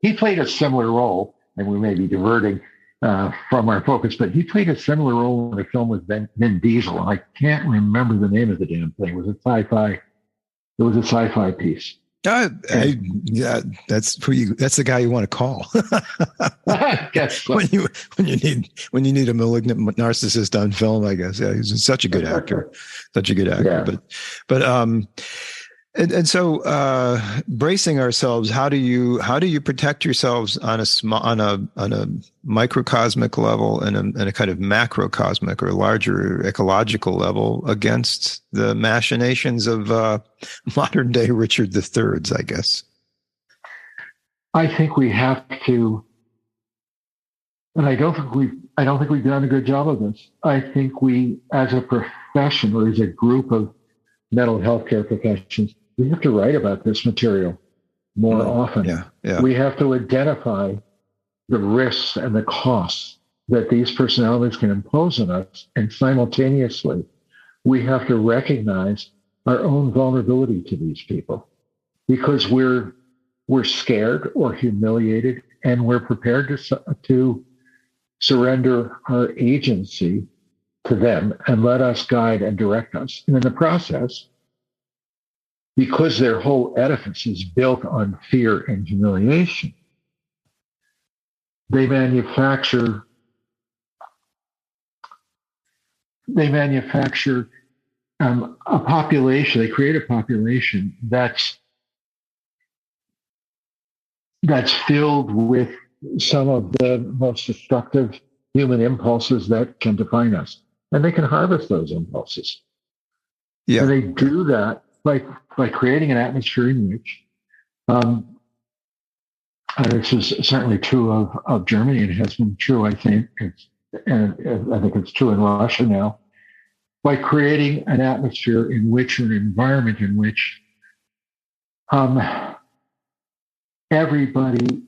he played a similar role, and we may be diverting from our focus, but he played a similar role in a film with Vin Diesel. I can't remember the name of the damn thing. It was a sci-fi piece. That's the guy you want to call when you need a malignant narcissist on film, I guess. Yeah, he's such a good actor, Yeah. But so bracing ourselves, how do you protect yourselves on a microcosmic level and a kind of macrocosmic or larger ecological level against the machinations of modern day Richard III's, I guess? I think we have to, and I don't think we've done a good job of this. I think we, as a profession or as a group of mental health care professions, we have to write about this material more often. Yeah. We have to identify the risks and the costs that these personalities can impose on us. And simultaneously, we have to recognize our own vulnerability to these people because we're scared or humiliated and we're prepared to surrender our agency to them and let us guide and direct us. And in the process, because their whole edifice is built on fear and humiliation, they manufacture a population. They create a population that's filled with some of the most destructive human impulses that can define us, and they can harvest those impulses. Yeah, and they do that by creating an atmosphere in which, and this is certainly true of Germany. It has been true, I think, and I think it's true in Russia now, by creating an atmosphere in which, or an environment in which, everybody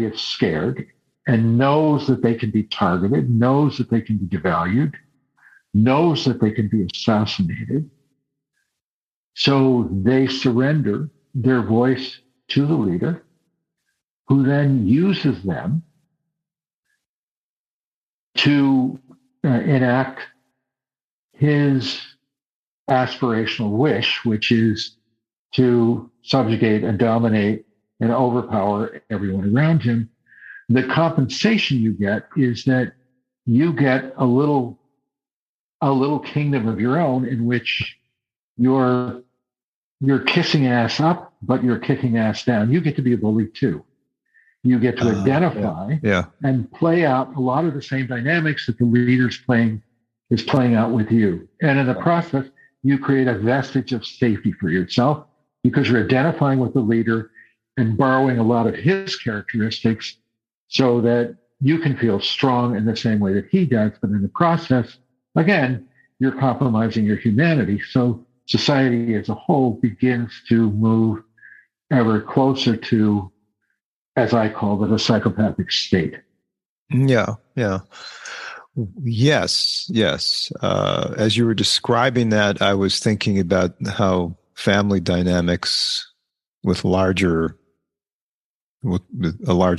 is scared and knows that they can be targeted, knows that they can be devalued, knows that they can be assassinated. So they surrender their voice to the leader, who then uses them to enact his aspirational wish, which is to subjugate and dominate and overpower everyone around him. The compensation you get is that you get a little kingdom of your own in which you're kissing ass up, but you're kicking ass down. You get to be a bully too. You get to identify and play out a lot of the same dynamics that the leader's playing out with you. And in the process, you create a vestige of safety for yourself because you're identifying with the leader and borrowing a lot of his characteristics so that you can feel strong in the same way that he does. But in the process, again, you're compromising your humanity. So society as a whole begins to move ever closer to, as I call it, a psychopathic state. Yeah. Yes. As you were describing that, I was thinking about how family dynamics with a larger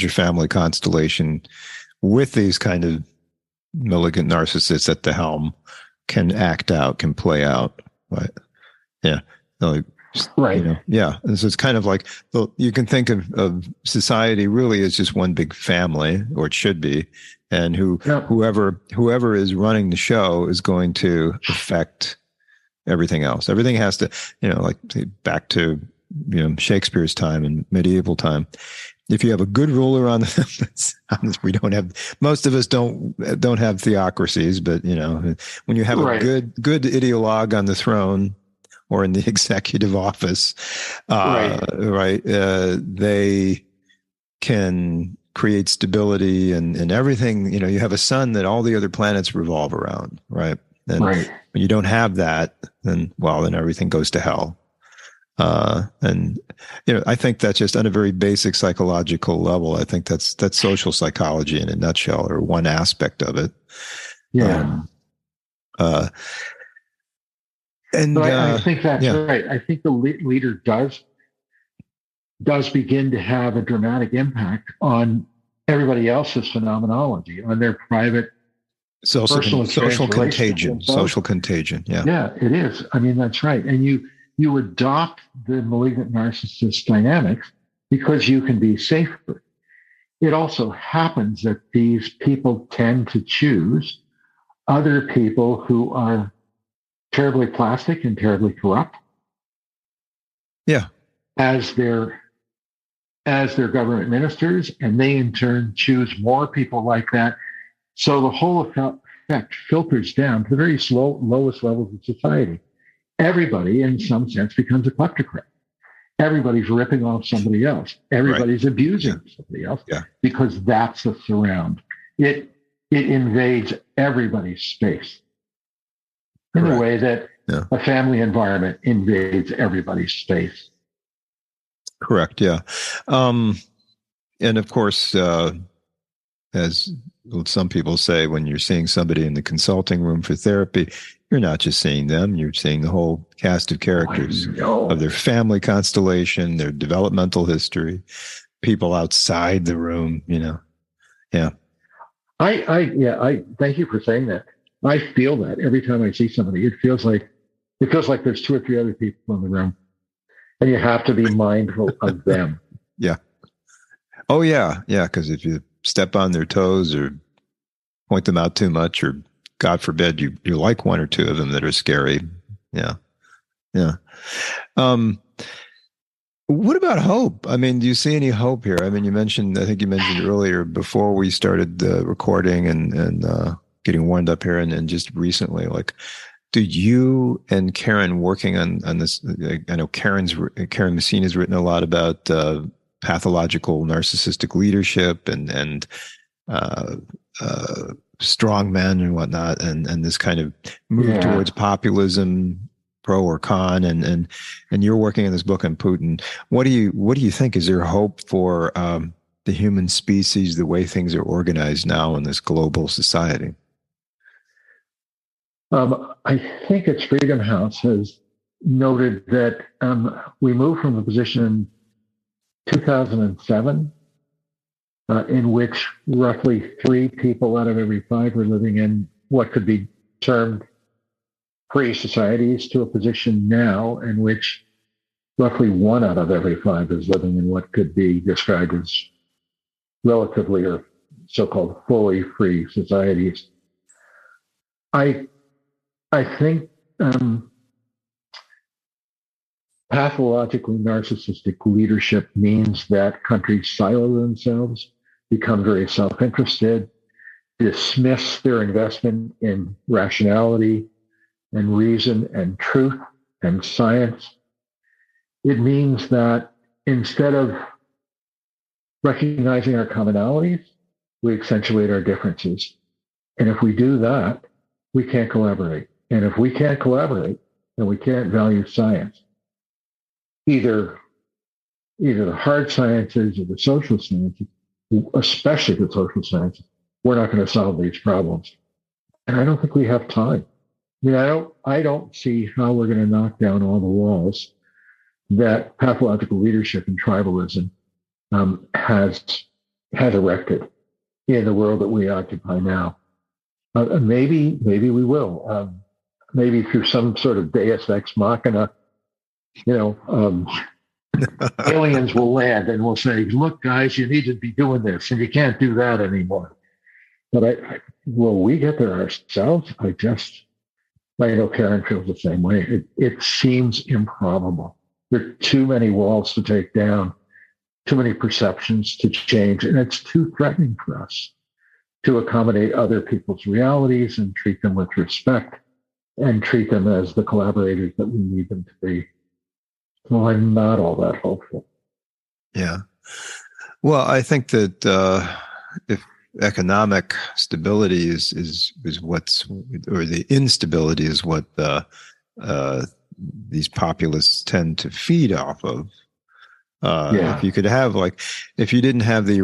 family constellation with these kind of malignant narcissists at the helm can play out. Right. Yeah. Right. And so it's kind of like, you can think of society really as just one big family, or it should be. And whoever is running the show is going to affect everything else. Everything has to, like back to, Shakespeare's time and medieval time. If you have a good ruler on we don't have, most of us don't have theocracies, but when you have a good ideologue on the throne or in the executive office, they can create stability and everything. You have a sun that all the other planets revolve around, right? And when you don't have that, then everything goes to hell. And I think that's just on a very basic psychological level. I think that's social psychology in a nutshell, or one aspect of it. Yeah. I think that's right. I think the leader does begin to have a dramatic impact on everybody else's phenomenology, on their private social contagion. Social contagion. Yeah. Yeah, it is. I mean, that's right. And you adopt the malignant narcissist dynamics because you can be safer. It also happens that these people tend to choose other people who are terribly plastic and terribly corrupt. Yeah. As their government ministers, and they in turn choose more people like that. So the whole effect filters down to the very lowest levels of society. Everybody, in some sense, becomes a kleptocrat. Everybody's ripping off somebody else. Everybody's abusing somebody else because that's the surround. It invades everybody's space in the way that a family environment invades everybody's space. Correct. Yeah. And of course, as some people say, when you're seeing somebody in the consulting room for therapy, you're not just seeing them, you're seeing the whole cast of characters of their family constellation, their developmental history, people outside the room, Yeah. I thank you for saying that. I feel that every time I see somebody. It feels like there's two or three other people in the room, and you have to be mindful of them. Yeah. Oh, yeah. Yeah. Because if you step on their toes or point them out too much, or God forbid, you like one or two of them that are scary. Yeah. Yeah. What about hope? I mean, do you see any hope here? I mean, I think you mentioned earlier before we started the recording and getting warmed up here and just recently, like, do you and Karen working on this? I know Karen Messina has written a lot about pathological narcissistic leadership and uh, strong men and whatnot, and this kind of move towards populism, pro or con, and you're working on this book on Putin. What do you think? Is there hope for the human species, the way things are organized now in this global society? I think it's Freedom House has noted that we moved from a position in 2007 in which roughly 3 people out of every 5 were living in what could be termed free societies to a position now in which roughly 1 out of every 5 is living in what could be described as relatively or so-called fully free societies. I think pathologically narcissistic leadership means that countries silo themselves, become very self-interested, dismiss their investment in rationality and reason and truth and science. It means that instead of recognizing our commonalities, we accentuate our differences. And if we do that, we can't collaborate. And if we can't collaborate, then we can't value science. Either the hard sciences or the social sciences, especially the social sciences, we're not going to solve these problems. And I don't think we have time. I mean, I don't see how we're going to knock down all the walls that pathological leadership and tribalism has erected in the world that we occupy now. Maybe we will. Maybe through some sort of Deus Ex Machina, aliens will land and will say, "Look, guys, you need to be doing this, and you can't do that anymore." But will we get there ourselves? I know Karen feels the same way. It seems improbable. There are too many walls to take down, too many perceptions to change, and it's too threatening for us to accommodate other people's realities and treat them with respect and treat them as the collaborators that we need them to be. Well, I'm not all that hopeful. Yeah. Well, I think that if economic stability is what's, or the instability is what these populists tend to feed off of. If you could have, if you didn't have the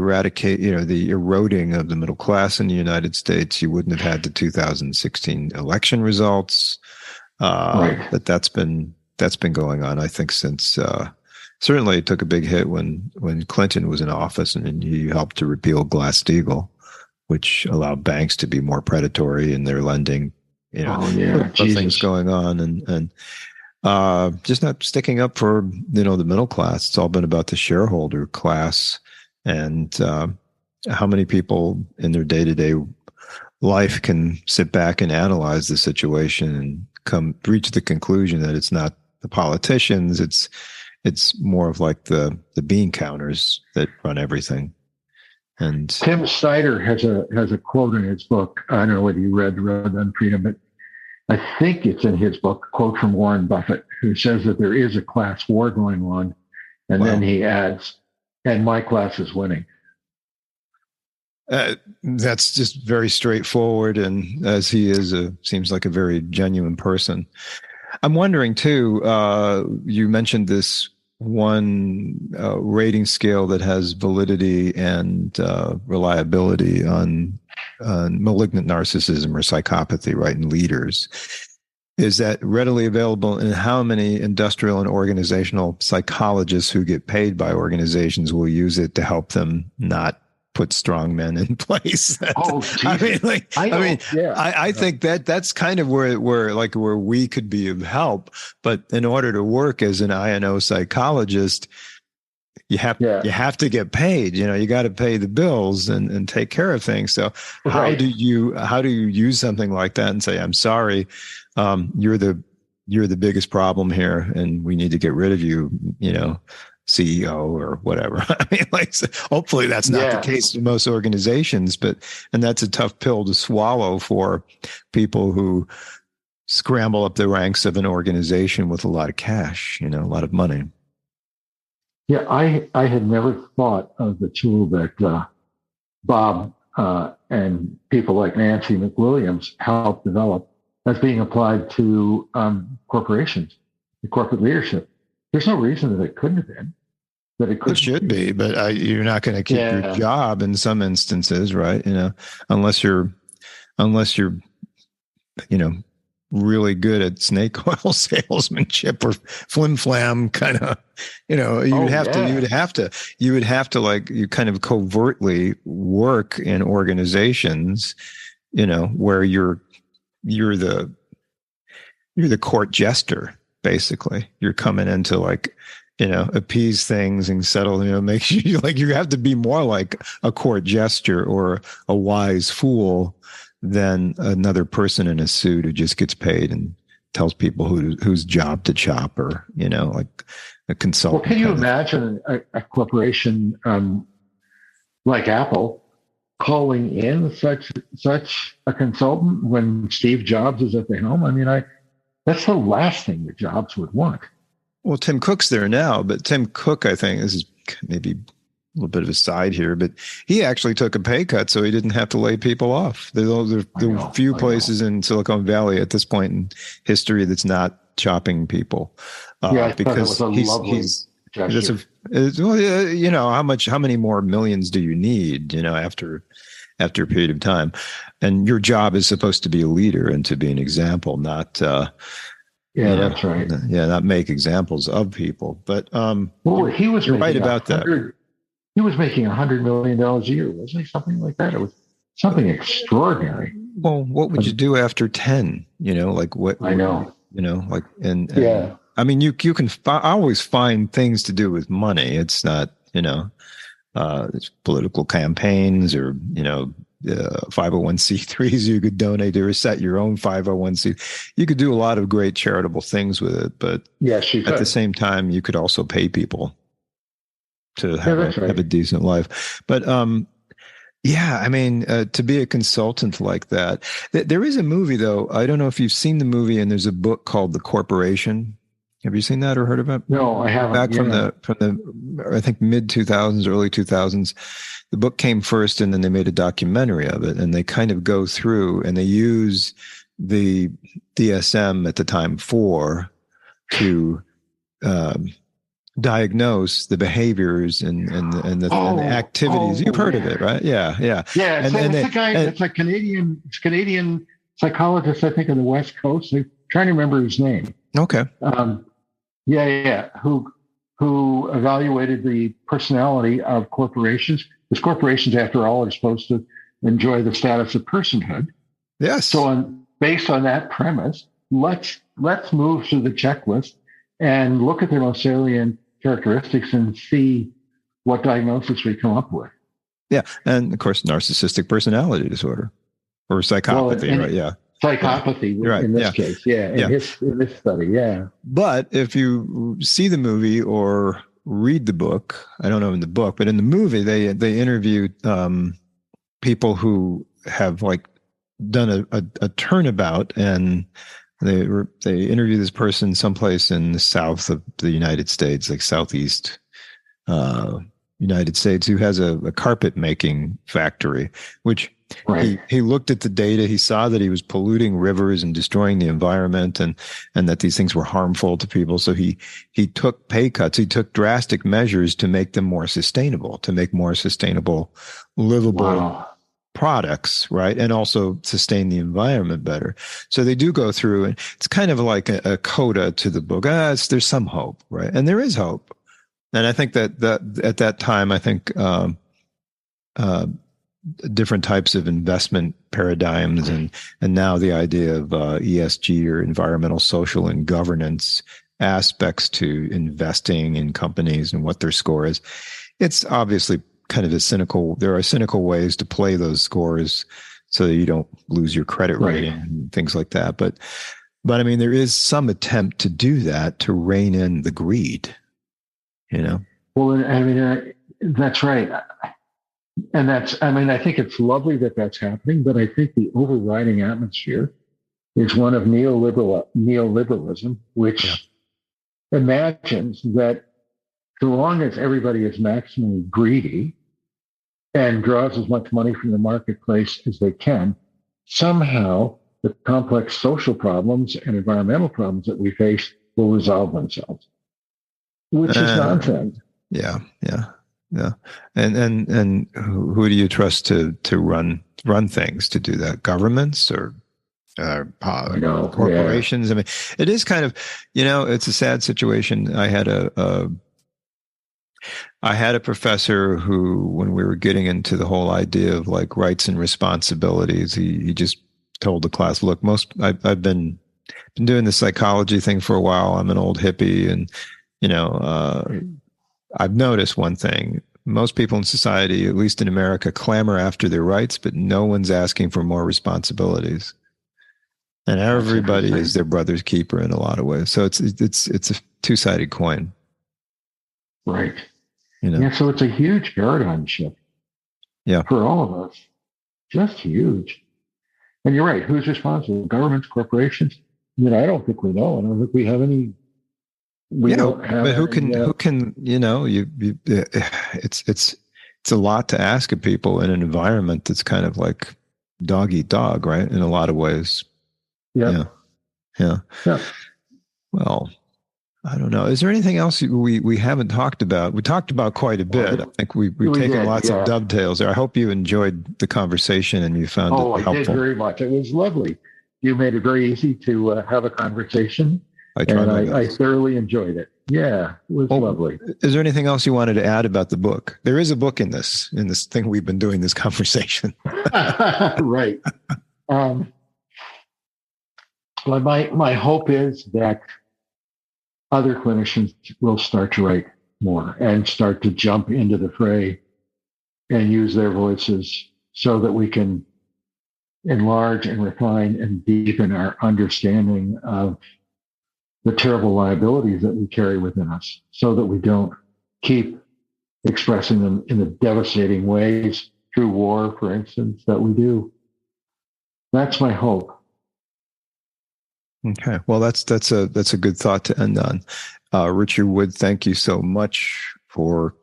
the eroding of the middle class in the United States, you wouldn't have had the 2016 election results. Right. But that's been going on, I think, since certainly it took a big hit when Clinton was in office, and he helped to repeal Glass-Steagall, which allowed banks to be more predatory in their lending. Things going on, and just not sticking up for the middle class. It's all been about the shareholder class, and how many people in their day-to-day life can sit back and analyze the situation and reach the conclusion that it's not the politicians, it's more of like the bean counters that run everything. And Tim Snyder has a quote in his book. I don't know whether you read on Freedom, but I think it's in his book, a quote from Warren Buffett, who says that there is a class war going on. And then he adds, and my class is winning. That's just very straightforward. And as he is, seems like a very genuine person. I'm wondering too, you mentioned this one rating scale that has validity and reliability on malignant narcissism or psychopathy, right, in leaders. Is that readily available? And how many industrial and organizational psychologists who get paid by organizations will use it to help them not put strong men in place? Oh, I think that's kind of where we could be of help. But in order to work as an INO psychologist, you have to get paid. You got to pay the bills and take care of things. So how do you use something like that and say, I'm sorry, you're the biggest problem here, and we need to get rid of you, CEO or whatever. Hopefully that's not the case in most organizations, and that's a tough pill to swallow for people who scramble up the ranks of an organization with a lot of cash, a lot of money. Yeah, I had never thought of the tool that Bob and people like Nancy McWilliams helped develop as being applied to corporations, the corporate leadership. There's no reason that it couldn't have been. It should be, but you're not going to keep your job in some instances, right? Unless you're, really good at snake oil salesmanship or flim flam kind of, you would have to like, you kind of covertly work in organizations, where you're the court jester, basically. You're coming into like, appease things and settle, make sure you have to be more like a court jester or a wise fool than another person in a suit who just gets paid and tells people whose job to chop, or, like a consultant. Well, can you imagine a corporation like Apple calling in such a consultant when Steve Jobs is at the helm? I mean, that's the last thing that Jobs would want. Well, Tim Cook's there now, but Tim Cook, I think, this is maybe a little bit of a side here, but he actually took a pay cut so he didn't have to lay people off. There are few places in Silicon Valley at this point in history that's not chopping people. Because he's how many more millions do you need, after a period of time? And your job is supposed to be a leader and to be an example, not that's right. Not make examples of people. But he was right about that. He was making $100 million a year, wasn't he? Something like that. It was something extraordinary. Well, what would you do after 10? What I know. I mean, you can always find things to do with money. It's not, it's political campaigns or 501c3s you could donate to, or set your own 501c. You could do a lot of great charitable things with it, but at the same time, you could also pay people to have a decent life. But to be a consultant like that, there is a movie though. I don't know if you've seen the movie, and there's a book called The Corporation. Have you seen that or heard of it? No, I haven't. Back from the I think mid 2000s, early 2000s. The book came first, and then they made a documentary of it, and they kind of go through and they use the DSM at the time 4 to diagnose the behaviors and the activities. You've heard of it, right? Yeah. It's a Canadian psychologist, I think, on the West Coast. I'm trying to remember his name. Okay. Who evaluated the personality of corporations? Because corporations, after all, are supposed to enjoy the status of personhood. Yes. So, based on that premise, let's move through the checklist and look at their most salient characteristics and see what diagnosis we come up with. Yeah, and of course, narcissistic personality disorder or psychopathy, right? Yeah. Psychopathy in this case, in this study, But if you see the movie or read the book, I don't know in the book, but in the movie, they interviewed people who have like done a turnabout, and they interviewed this person someplace in the south of the United States, like southeast United States, who has a carpet making factory, which. Right. He looked at the data. He saw that he was polluting rivers and destroying the environment, and that these things were harmful to people. So he took pay cuts. He took drastic measures to make them more sustainable, to make more sustainable, livable products, right? And also sustain the environment better. So they do go through, and it's kind of like a coda to the book. There's some hope, right? And there is hope. And I think that at that time, I think different types of investment paradigms and now the idea of ESG, or environmental, social, and governance aspects to investing in companies and what their score is. It's obviously kind of there are cynical ways to play those scores so that you don't lose your credit rating and things like that. But I mean, there is some attempt to do that, to rein in the greed, Well, I mean, that's right. And I think it's lovely that that's happening, but I think the overriding atmosphere is one of neoliberalism, which imagines that so long as everybody is maximally greedy and draws as much money from the marketplace as they can, somehow the complex social problems and environmental problems that we face will resolve themselves, which is nonsense. Yeah. And who do you trust to run things, to do that? Governments or corporations? Yeah. I mean, it is kind of, it's a sad situation. I had a professor who, when we were getting into the whole idea of like rights and responsibilities, he just told the class, look, I've been doing the psychology thing for a while. I'm an old hippie, and I've noticed one thing. Most people in society, at least in America, clamor after their rights, but no one's asking for more responsibilities. And everybody is their brother's keeper in a lot of ways. So it's a two-sided coin. Right. Yeah, so it's a huge paradigm shift. Yeah. For all of us. Just huge. And you're right. Who's responsible? Governments, corporations? I don't think we know. I don't think we have any. But who can? It's a lot to ask of people in an environment that's kind of like dog eat dog, right? In a lot of ways. Yeah. Well, I don't know. Is there anything else we haven't talked about? We talked about quite a bit. I think we've taken lots of dovetails there. I hope you enjoyed the conversation and you found it helpful. I did very much. It was lovely. You made it very easy to have a conversation. I thoroughly enjoyed it. Yeah, it was lovely. Is there anything else you wanted to add about the book? There is a book in this thing we've been doing this conversation. Right. Well, my hope is that other clinicians will start to write more and start to jump into the fray and use their voices so that we can enlarge and refine and deepen our understanding of the terrible liabilities that we carry within us, so that we don't keep expressing them in the devastating ways through war, for instance, that we do. That's my hope. Okay. Well, that's a good thought to end on. Richard Wood, thank you so much for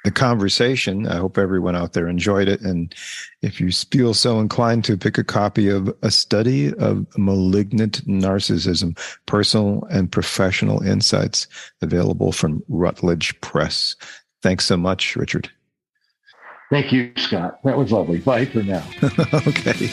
the conversation. I hope everyone out there enjoyed it. And if you feel so inclined to, pick a copy of A Study of Malignant Narcissism, Personal and Professional Insights, available from Routledge Press. Thanks so much, Richard. Thank you, Scott. That was lovely. Bye for now. Okay.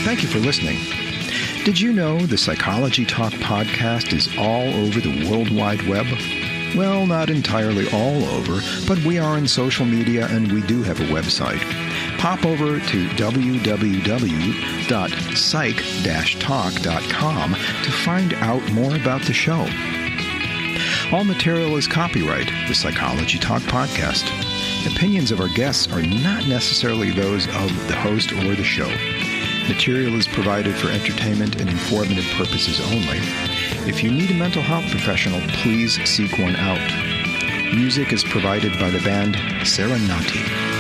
Thank you for listening. Did you know the Psychology Talk podcast is all over the World Wide Web? Well, not entirely all over, but we are in social media and we do have a website. Pop over to www.psych-talk.com to find out more about the show. All material is copyright the Psychology Talk podcast. Opinions of our guests are not necessarily those of the host or the show. Material is provided for entertainment and informative purposes only. If you need a mental health professional, please seek one out. Music is provided by the band Serenati.